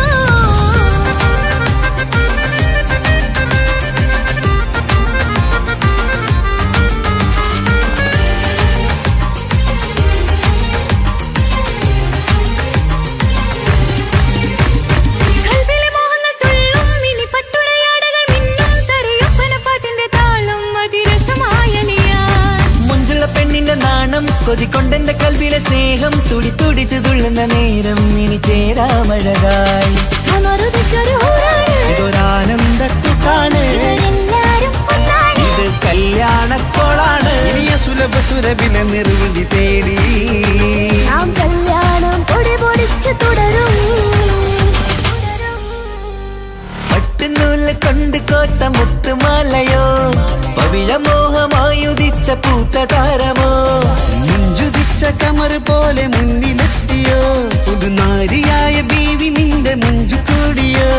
കൽവിലെ മോഹങ്ങൾ തുള്ളും, ഇനി പട്ടുടയാടകൾ മിന്നും, തരയൊപ്പനപ്പാട്ടിന്റെ താളം അതിരസമായലിയാൻ. മുഞ്ചുള്ള പെണ്ണിന്റെ നാണം കൊതിക്കൊണ്ടെന്റെ കൽവിലെ സ്നേഹം തുടി തുടിച്ചു തുള്ളുന്ന നേരം ഇനി ചേരാമഴകായി. അമറുദിച്ചൊരു ഹൂറാണ്, ഇതൊരാനന്ദക്കൂട്ടാണ്, ഇവരെല്ലാരും ഒന്നാണ്. ഇത് കല്യാണക്കോളാണ്, ഇനിയ സുലഭ സുരഭില നിർവൃതി തേടി നാം കല്യാണം പൊടി പൊടിച്ച് തുടരും. പട്ടുനൂല് കൊണ്ട് കോത്ത മുത്തുമാലയോ, പവിഴമോഹമായുദിച്ച പൂത്ത താരമോ, മുഞ്ചുതിച്ച കമർ പോലെ മുന്നിലെത്തിയോ, പുതുനാരിയായ ബീവി നിന്റെ മുഞ്ചു കൂടിയോ.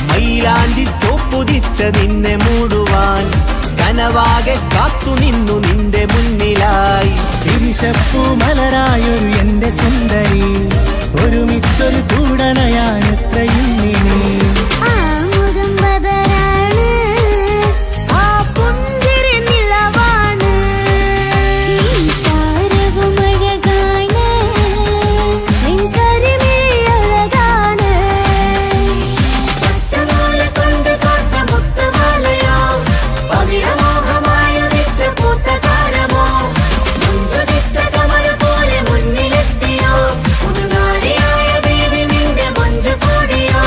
മൈലാഞ്ചി ചോപ്പുതിച്ച നിന്നെ മൂടുവാൻ കനവാകെ കാത്തു നിന്നു നിന്റെ മുന്നിലായി. തിരിശപ്പൂ മലരായൊരു എന്റെ സുന്ദരി, ഒരുമിച്ചൊരു കൂടണയാനെത്രയും ഇനി. ആ മുഖം ബദറാണ്, ആ പുഞ്ചിരി നിലവാണ്, ഈ സാരവും അഴകാണ്, നിൻ കരിമിഴി അഴകാണ്. പട്ടുനൂല് കൊണ്ട് കോർത്ത മുത്തുമാലയോ, പവിഴമോഹമായുദിച്ച പൂത്ത താരമോ, മുഞ്ചുതിച്ച കമറ പോലെ മുന്നിലെത്തിയോ, പുതുനാരിയായ ബേബി നിന്റെ മുഞ്ചു കൂടിയോ.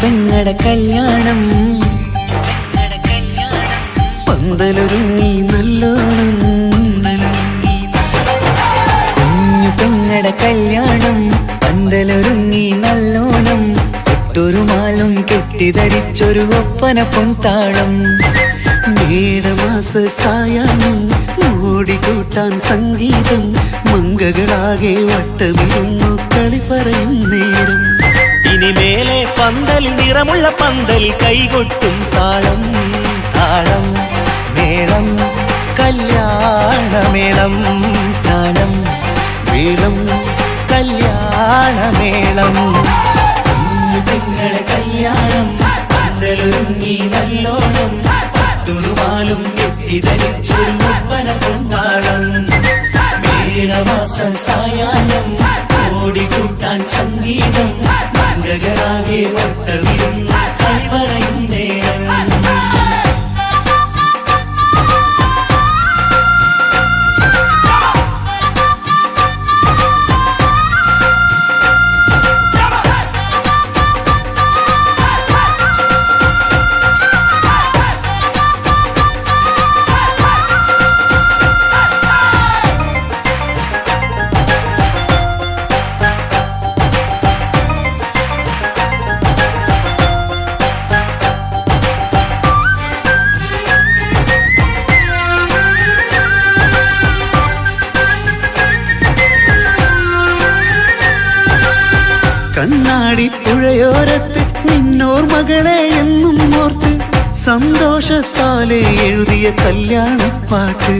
പെങ്ങടെ കല്യാണം പന്തലൊരുങ്ങി നല്ലോണം, കുഞ്ഞു പെങ്ങടെ കല്യാണം പന്തലൊരുങ്ങി നല്ലോണം, ഒട്ടൊരു മാലും കെട്ടിധരിച്ചൊരു ഒപ്പന പൊൻതാളം. മേടമാസ സായാഹ്നം ഓടിക്കൂട്ടാൻ സംഗീതം, മങ്കകളാകെ വട്ടമിരുന്നു കളി പറയും നേരം. കന്നിമേലെ പന്തൽ നിറമുള്ള പന്തൽ കൈകൊട്ടും താളം താളം മേളം കല്യാണമേളം താളം മേളം കല്യാണമേളം പെങ്ങളെ കല്യാണം പന്തലൊരുങ്ങി നല്ലോണം പത്തുറുമാലും കെട്ടിധരിച്ചൊരു ഒപ്പന കൊണ്ടാടം മേളമാസ സായാഹ്നം ഓടിക്കൂട്ടാൻ സംഗീതം മംഗളാകെ ഒട്ടവിരുന്ന കളിവറയും നേരം കണ്ണാടി പുഴയോരത്ത് നിന്നോർമകളെ എന്നും ഓർത്ത് സന്തോഷത്താലെ എഴുതിയ കല്യാണപ്പാട്ട്.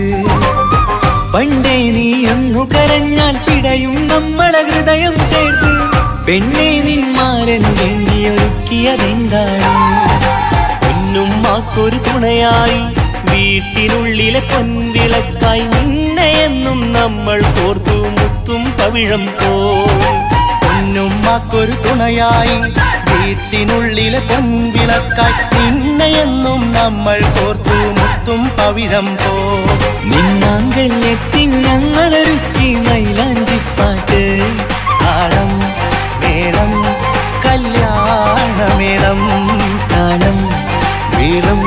പണ്ടേ നീ ഒന്നു കരഞ്ഞാൽ പിടയും നമ്മളെ ഹൃദയം ചേർത്ത് പെണ്ണെ നിന്മാരൻ വേണ്ടിയൊരുക്കിയതെന്താണ്? പൊന്നുമ്മാക്കൊരു തുണയായി വീട്ടിനുള്ളിലെ പൊൻവിളക്കായി നിന്നെ എന്നും നമ്മൾ കോർത്തു മുത്തും പവിഴം പോൽ. പൊന്നുമ്മാക്കൊരു തുണയായി വീട്ടിനുള്ളിലെ പൊൻവിളക്കായി നിന്നെയെന്നും നമ്മൾ കോർത്തു മുത്തും പവിഴം പോ. നിന്നാങ്കൾ എത്തി ഞങ്ങളൊരുക്കി മൈലാഞ്ചിപ്പാട്ട്. താളം മേളം കല്യാണമേളം താളം മേളം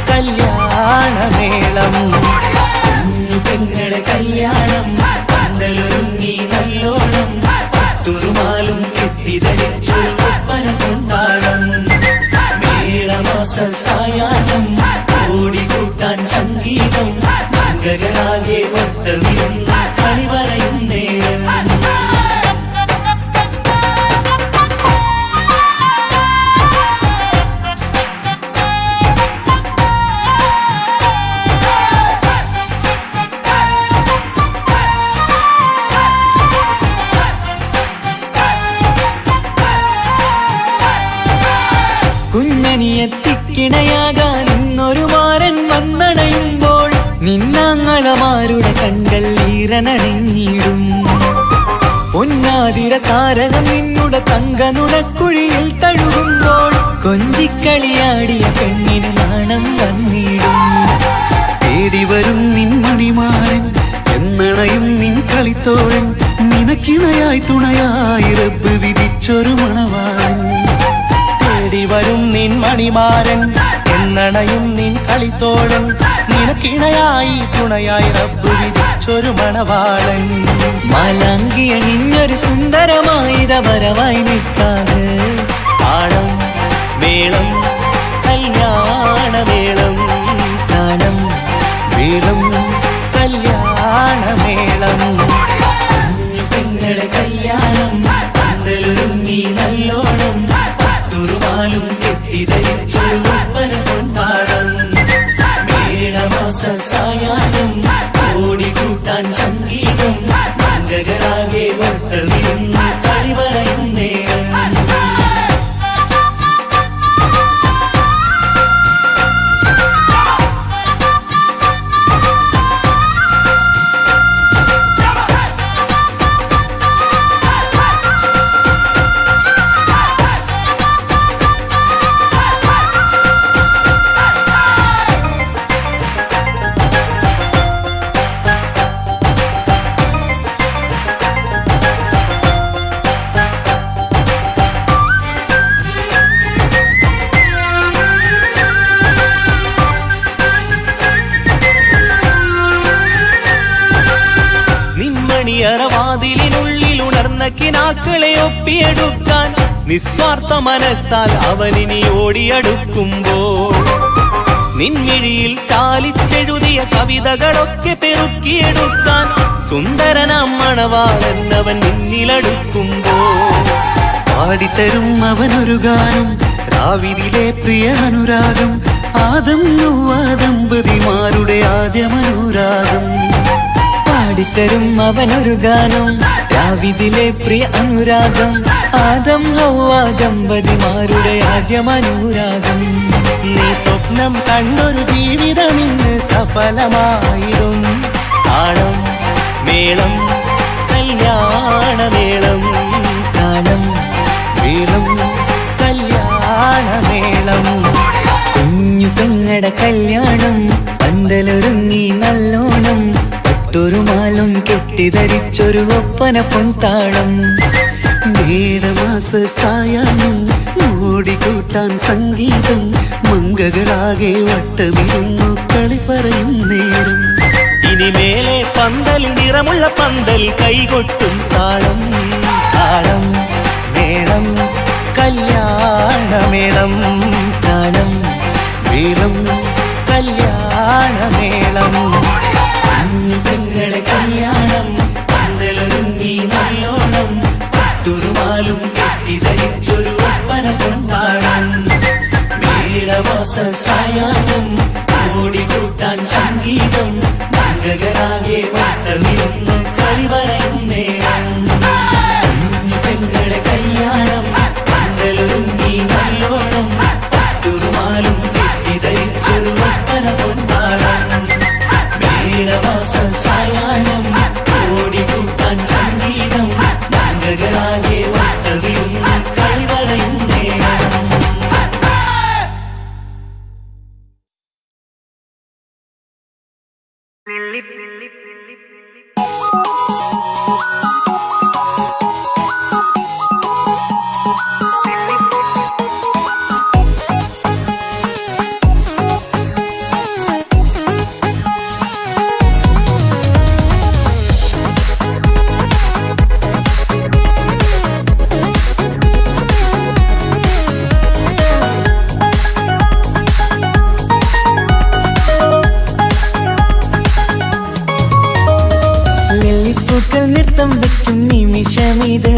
കല്യാണമേളം. പെങ്ങളെ കല്യാണം പന്തലൊരുങ്ങി നല്ലോണം പത്തുറുമാലും കെട്ടിധരിച്ചൊരു ഒപ്പന കൊണ്ടാടം മേളമാസ സായാഹ്നം ഓടിക്കൂട്ടാൻ സംഗീതം മംഗളാകെ ഒട്ടവിരുന്ന കളിവറയും നേരം. കുഞ്ഞനിയെത്തിക്കിണയാകാൻ ഇന്നൊരു മാരൻ വന്നണയുമ്പോൾ നിന്നാങ്ങളമാരുടെ കണ്ടൽ ഈറനണിഞ്ഞിടും. പൊന്നാതിര താരകം നിന്നുടെ തങ്കനുടക്കുഴിയിൽ തഴുകുമ്പോൾ കൊഞ്ചിക്കളിയാടിയ പെണ്ണിന് നാണം വന്നിടും. തേടി വരും നിൻ മണിമാരൻ എന്നണയും നിൻ കളിത്തോഴൻ നിനക്കിണയായി തുണയായി റബ്ബ് വിധിച്ചൊരു മണവാളൻ. തേടി വരും നിൻ മണിമാരൻ എന്നണയും നിൻ കളിത്തോഴൻ നിനക്കിണയായി തുണയായി റബ്ബ് വിധിച്ചൊരു മണവാളൻ. മാലാങ്കിയ നിന്നൊരു സുന്ദരമായിത വരവായി നിൽക്കാതെ താളം മേളം കല്യാണമേളം താളം മേളം കല്യാണമേളം. പെങ്ങളെ കല്യാണം പന്തലൊരുങ്ങി നല്ലോണം പത്തുറുമാലും കെട്ടിധരിച്ചൊരു ഒപ്പന കൊണ്ടാടം മേളമാസ സായാഹ്നം ഓടിക്കൂട്ടാൻ സംഗീതം മംഗളാകെ ഒട്ടവിരുന്ന കളിവറയും നേരം. വാതിലിനുള്ളിൽ ഉണർന്ന കിനാക്കളെ ഒപ്പിയെടുക്കാൻ നിസ്വാർത്ഥ മനസ്സാൽ അവനിനി ഓടിയടുക്കുമ്പോൾ നിൻമിഴിയിൽ ചാലിച്ചെഴുതിയ കവിതകളൊക്കെ പെറുക്കിയെടുക്കാൻ സുന്ദരനാം മണവാളൻ അവൻ നിന്നിലടുക്കുമ്പോൾ പാടിത്തരും അവനൊരു ഗാനം രാവിലെ പ്രിയ അനുരാഗം ആദം നൗവ ദമ്പതിമാരുടെ ആദ്യമനുരാഗം പാടിത്തരും അവനൊരു ഗാനം രാവിലെ പ്രിയ അനുരാഗം ആദം ഹൗവ ദമ്പതിമാരുടെ ആദ്യമനുരാഗം നീ സ്വപ്നം കണ്ടൊരു ജീവിതം ഇന്ന് സഫലമായിടും താളം മേളം കല്യാണമേളം താളം മേളം കല്യാണമേളം കുഞ്ഞു പെങ്ങടെ കല്യാണം പന്തലൊരുങ്ങി നല്ലോണം പട്ടൊരു മാലും കെട്ടിധരിച്ചൊരു ഒപ്പന പൊൻതാളം മേടമാസ സായാഹ്നം ഓടിക്കൂട്ടാൻ സംഗീതം മംഗകളാകെ വട്ടമിരുന്നു കളി പറയും നേരം ഇനി മേലെ പന്തൽ നിറമുള്ള പന്തൽ കൈകൊട്ടും താളം താളം മേളം കല്യാണമേളം താളം മേളം കല്യാണമേളം പെങ്ങളെ കല്യാണം പന്തലൊരുങ്ങി നല്ലോണം പട്ടുരുമാലും കെട്ടിധരിച്ചൊരു ഒപ്പന പൊൻതാളം മേടമാസ സായാഹ്നം ഓടിക്കൂട്ടാൻ സംഗീതം മംഗളാകെ വട്ടമിരുന്ന് കളി പറയും നേരം പെങ്ങളെ കല്യാണം പന്തലൊരുങ്ങി നല്ലോണം പട്ടുരുമാലും കെട്ടിധരിച്ചൊരു ഒപ്പന പൊൻതാളം മേടമാസ സായാഹ്നം ഓടിക്കൂട്ടാൻ സംഗീതം മംഗളാകെ വട്ടമിരുന്ന് കളി പറയും നേരം നെല്ലിപ്പൂക്കൾ നൃത്തം വെക്കും നിമിഷമിത്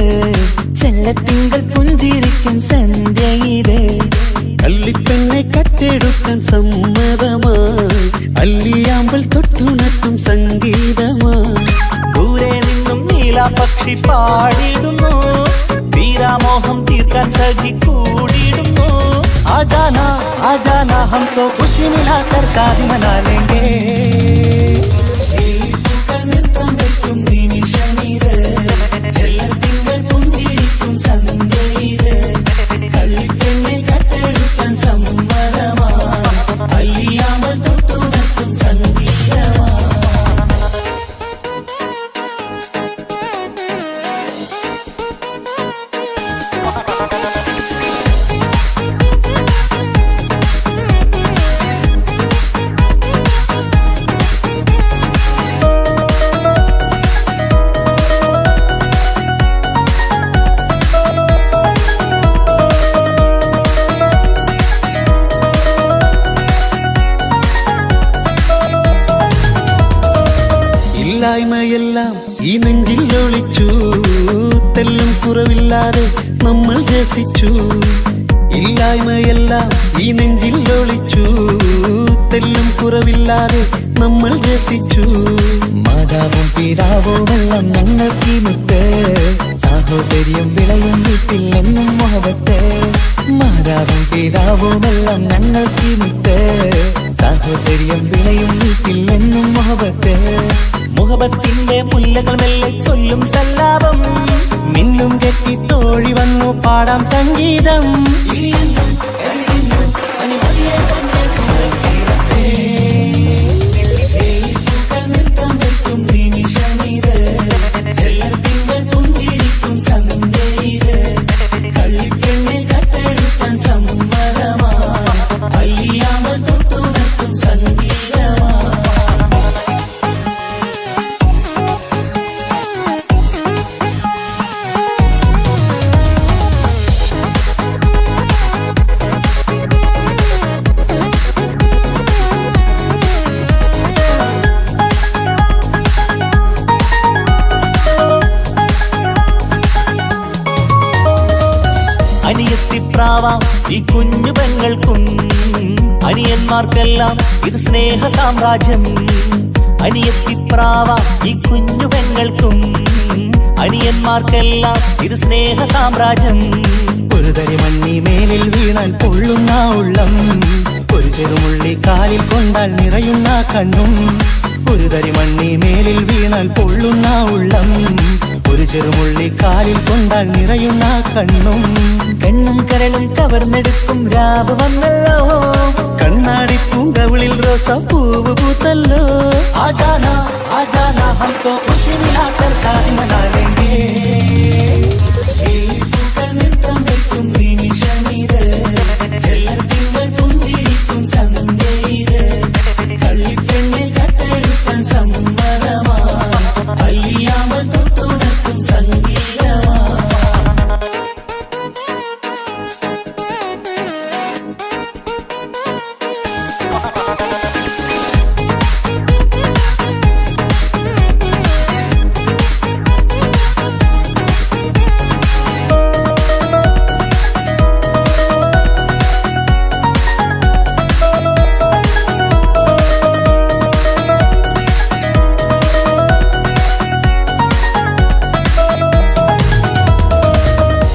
ചെല്ലത്തിങ്കൾ പുഞ്ചിരിക്കും സന്ധ്യ ഇത് കള്ളിപ്പെണ്ണെ കട്ടെടുക്കാൻ സമ്മതമായി അല്ലിയാമ്പൽ തൊട്ടുണർത്തും സംഗീതമായി ദൂരെ നിന്നും നീലാപക്ഷി പാടിടുന്നു വീരാമോഹം തീർക്കാൻ സഖി കൂടിയിടുന്നു ആജാന ആജാന ഹം തോ ഖുശി മിലാകർ കാതി മനാ ലേംഗേ നൃത്തം വെക്കും നിമിഷമിത് ചെല്ലത്തിങ്കൾ പുഞ്ചിരിക്കും സന്ധ്യ ഇത് കള്ളിപ്പെണ്ണെ കട്ടെടുക്കാൻ സമ്മതമായി അല്ലിയാമ്പൽ തൊട്ടുണർത്തും സംഗീതമായി ഇല്ലായ്മയെല്ലാം ഈ നെഞ്ചിൽ ഒളിച്ചു തെല്ലും കുറവില്ലാതെ നമ്മൾ രസിച്ചു ഇല്ലായ്മയെല്ലാം ഈ നെഞ്ചിൽ ഒളിച്ചു തെല്ലും കുറവില്ലാതെ നമ്മൾ രസിച്ചു മാതാവും പിതാവുമെല്ലാം ഞങ്ങൾക്ക് മുത്ത് സാഹോദര്യം വിളയും വീട്ടിൽ എന്നും മുഹബത്ത് മാതാവും പിതാവുമെല്ലാം ഞങ്ങൾക്ക് മുത്ത് സാഹോദര്യം വിളയും വീട്ടിൽ എന്നും മുഹബത്ത് മുഹബത്തിന്റെ മുല്ലകൾ മെല്ലെ ചൊല്ലും സല്ലാപം മിന്നും കെട്ടി തോഴി വന്നു പാടാം സംഗീതം നൃത്തം വെക്കും നിമിഷമിത് ചെല്ലത്തിങ്കൾ പുഞ്ചിരിക്കും സന്ധ്യ ഇത് കള്ളിപ്പെണ്ണെ കട്ടെടുക്കാൻ സമ്മതമായി അല്ലിയാമ്പൽ തൊട്ടുണർത്തും സംഗീതമായി അനിയത്തിപ്രാവാം ഈ കുഞ്ഞു പെങ്ങൾക്കും അനിയന്മാർക്കെല്ലാം ഇത് സ്നേഹ സാമ്രാജ്യം. അനിയത്തിപ്രാവാം ഈ കുഞ്ഞു പെങ്ങൾക്കും അനിയന്മാർക്കെല്ലാം ഇത് സ്നേഹ സാമ്രാജ്യം. ഒരു തരി മണ്ണി മേലിൽ വീണാൽ പൊള്ളുന്ന ഉള്ളം, ഒരു ചെറുമുള്ളി കാലിൽ കൊണ്ടാൽ നിറയുന്ന കണ്ണും. ഒരു തരി മണ്ണി മേലിൽ വീണാൽ പൊള്ളുന്ന ഉള്ളം, ഒരു ചെറുമുള്ളി കാലിൽ കൊണ്ടാൽ നിറയുന്ന കണ്ണും. കണ്ണും കരളും കവർന്നെടുക്കും രാവ് വന്നല്ലോ, കണ്ണാടി പൂങ്കവിളിൽ റോസാപ്പൂവ് പൂത്തല്ലോ. ആജാനാ ആജാനാ ഹം തോ ഖുശി മിലാകർ ഷാദി മനാ ലേംഗേ. പൂക്കൾ നൃത്തം വെക്കും നിമിഷമിത്, ചെല്ലത്തിങ്കൾ പുഞ്ചിരിക്കും സന്ധ്യയിത്. കള്ളിപ്പെണ്ണെ കട്ടെടുക്കാൻ സമ്മതമാ, അല്ലിയാമ്പൽ തൊട്ടുണർത്തും സംഗീതമാ.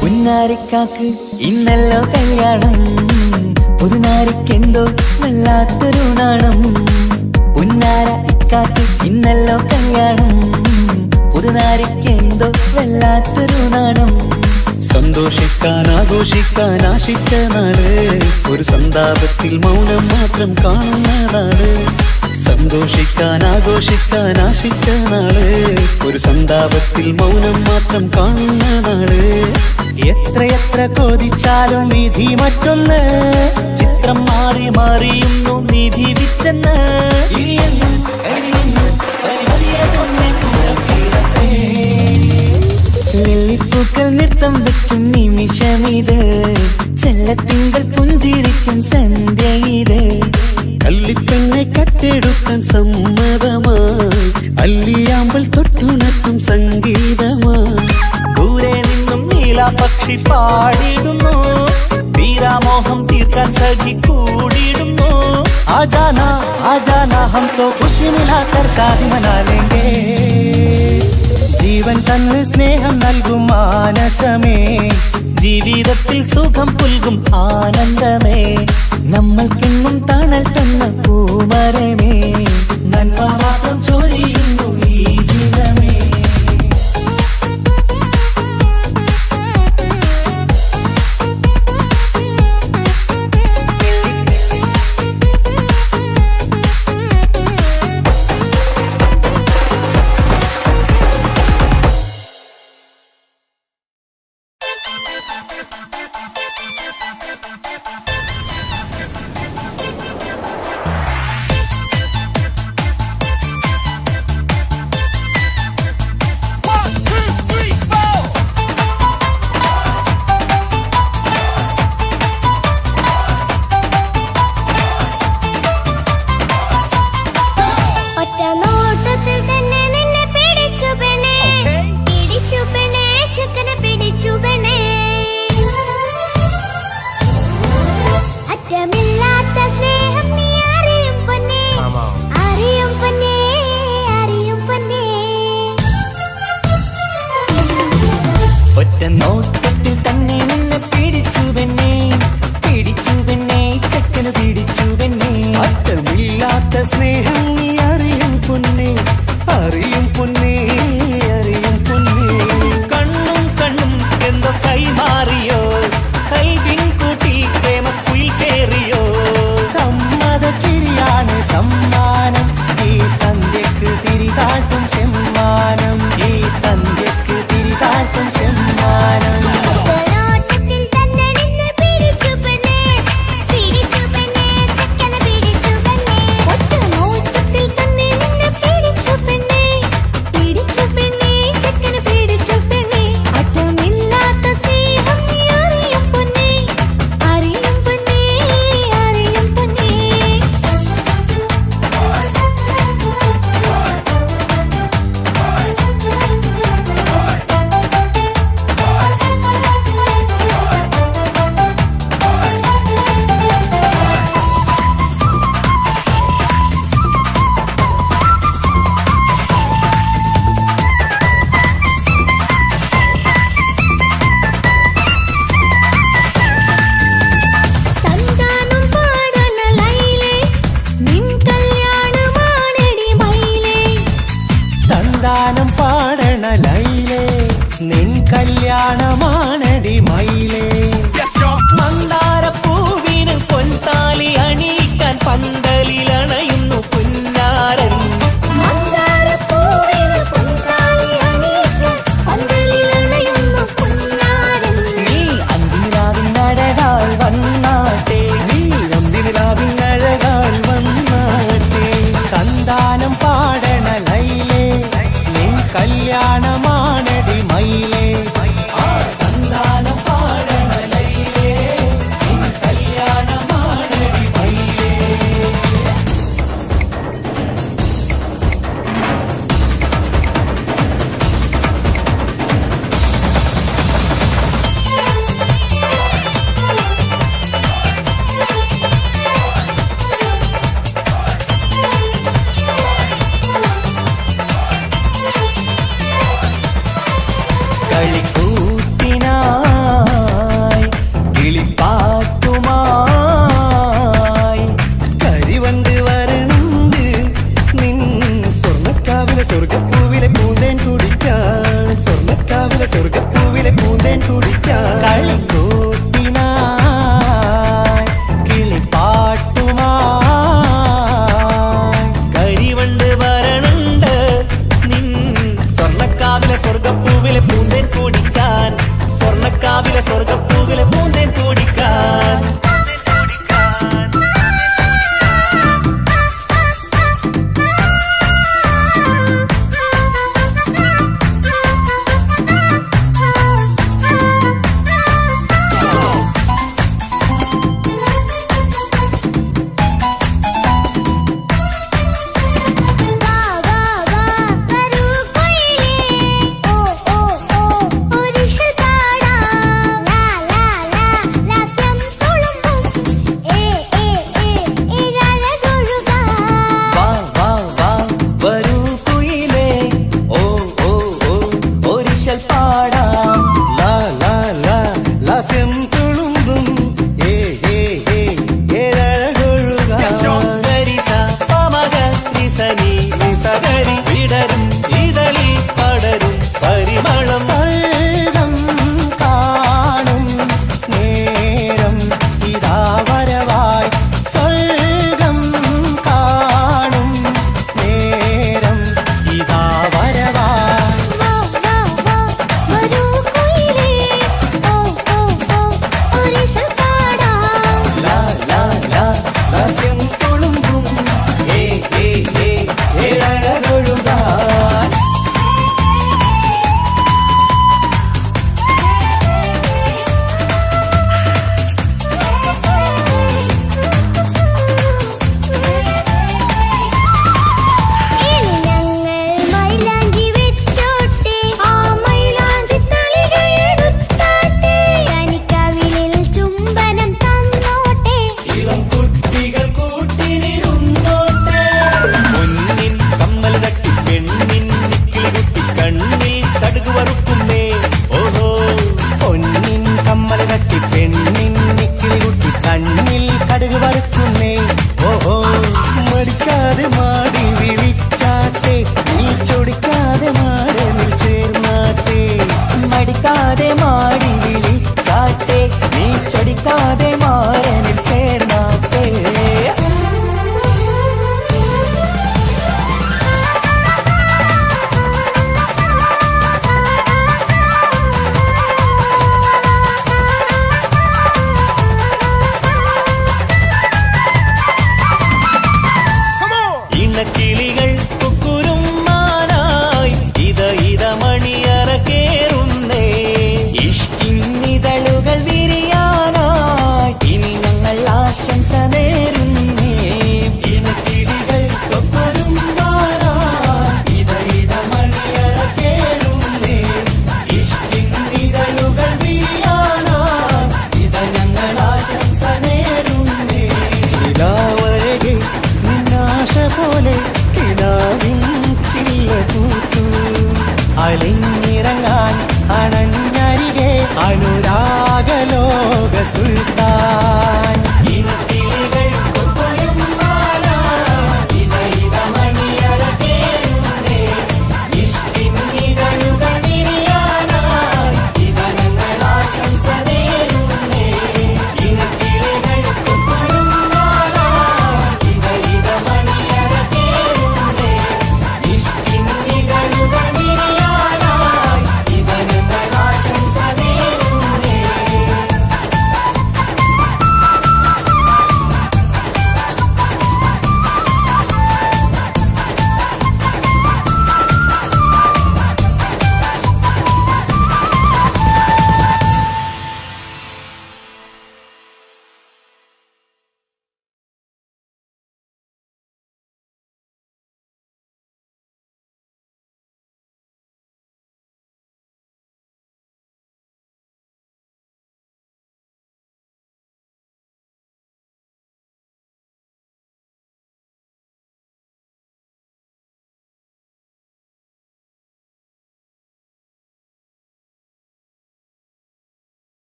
പുന്നാരിക്കാക്ക് ഇന്നല്ലോ കല്യാണം, പുതുനാരിക്കെന്തോ വല്ലാത്തൊരു നാണം. പുന്നാര ഇക്കാക്ക് ഇന്നല്ലോ കല്യാണം, പുതുനാരിക്കെന്തോ വല്ലാത്തൊരു നാണം. സന്തോഷിക്കാൻ ആഘോഷിക്കാൻ ആശിച്ച നാള്, ഒരു സന്താപത്തിൽ മൗനം മാത്രം കാണുന്നതാണ്. സന്തോഷിക്കാൻ ആഘോഷിക്കാൻ ആശിച്ച നാള്, ഒരു സന്താപത്തിൽ മൗനം മാത്രം കാണുന്ന നാള്. എത്രയെത്ര കൊതിച്ചാലും വിധി മറ്റൊന്ന്, ചിത്രം മാറി മാറിയുന്നു നിധി വിറ്റെന്ന്. ഇനിയെന്നും എഴുതിയെന്നും പരിമതിയേതൊന്നേ പുറത്തിടട്ടെ. ലില്ലിപ്പൂക്കൾ നൃത്തം വെക്കും നിമിഷമിത്, ചെല്ലത്തിങ്കൾ പുഞ്ചിരിക്കും സന്ധ്യ ഇത്. കള്ളിപ്പെണ്ണെ കട്ടെടുക്കാൻ സമ്മതമായി, അല്ലിയാമ്പൽ തൊട്ടുണർത്തും സംഗീതമായി. ദൂരെ നിന്നും നീലാപക്ഷി പാടിടുന്നു, വീരാമോഹം തീർക്കാൻ സഖി കൂടിയിടുന്നു. ആജാനാ ആജാനാ ഹം തോ ഖുശി മിലാകർ ഷാദി മനാ ലേംഗേ. ജീവൻ തന്ന് സ്നേഹം നൽകും മാനസമേ, ജീവിതത്തിൽ സുഖം പുൽകും ആനന്ദമേ. നമ്മൾക്കെന്നും തണൽ തന്ന പൂമരമേ. നന്മ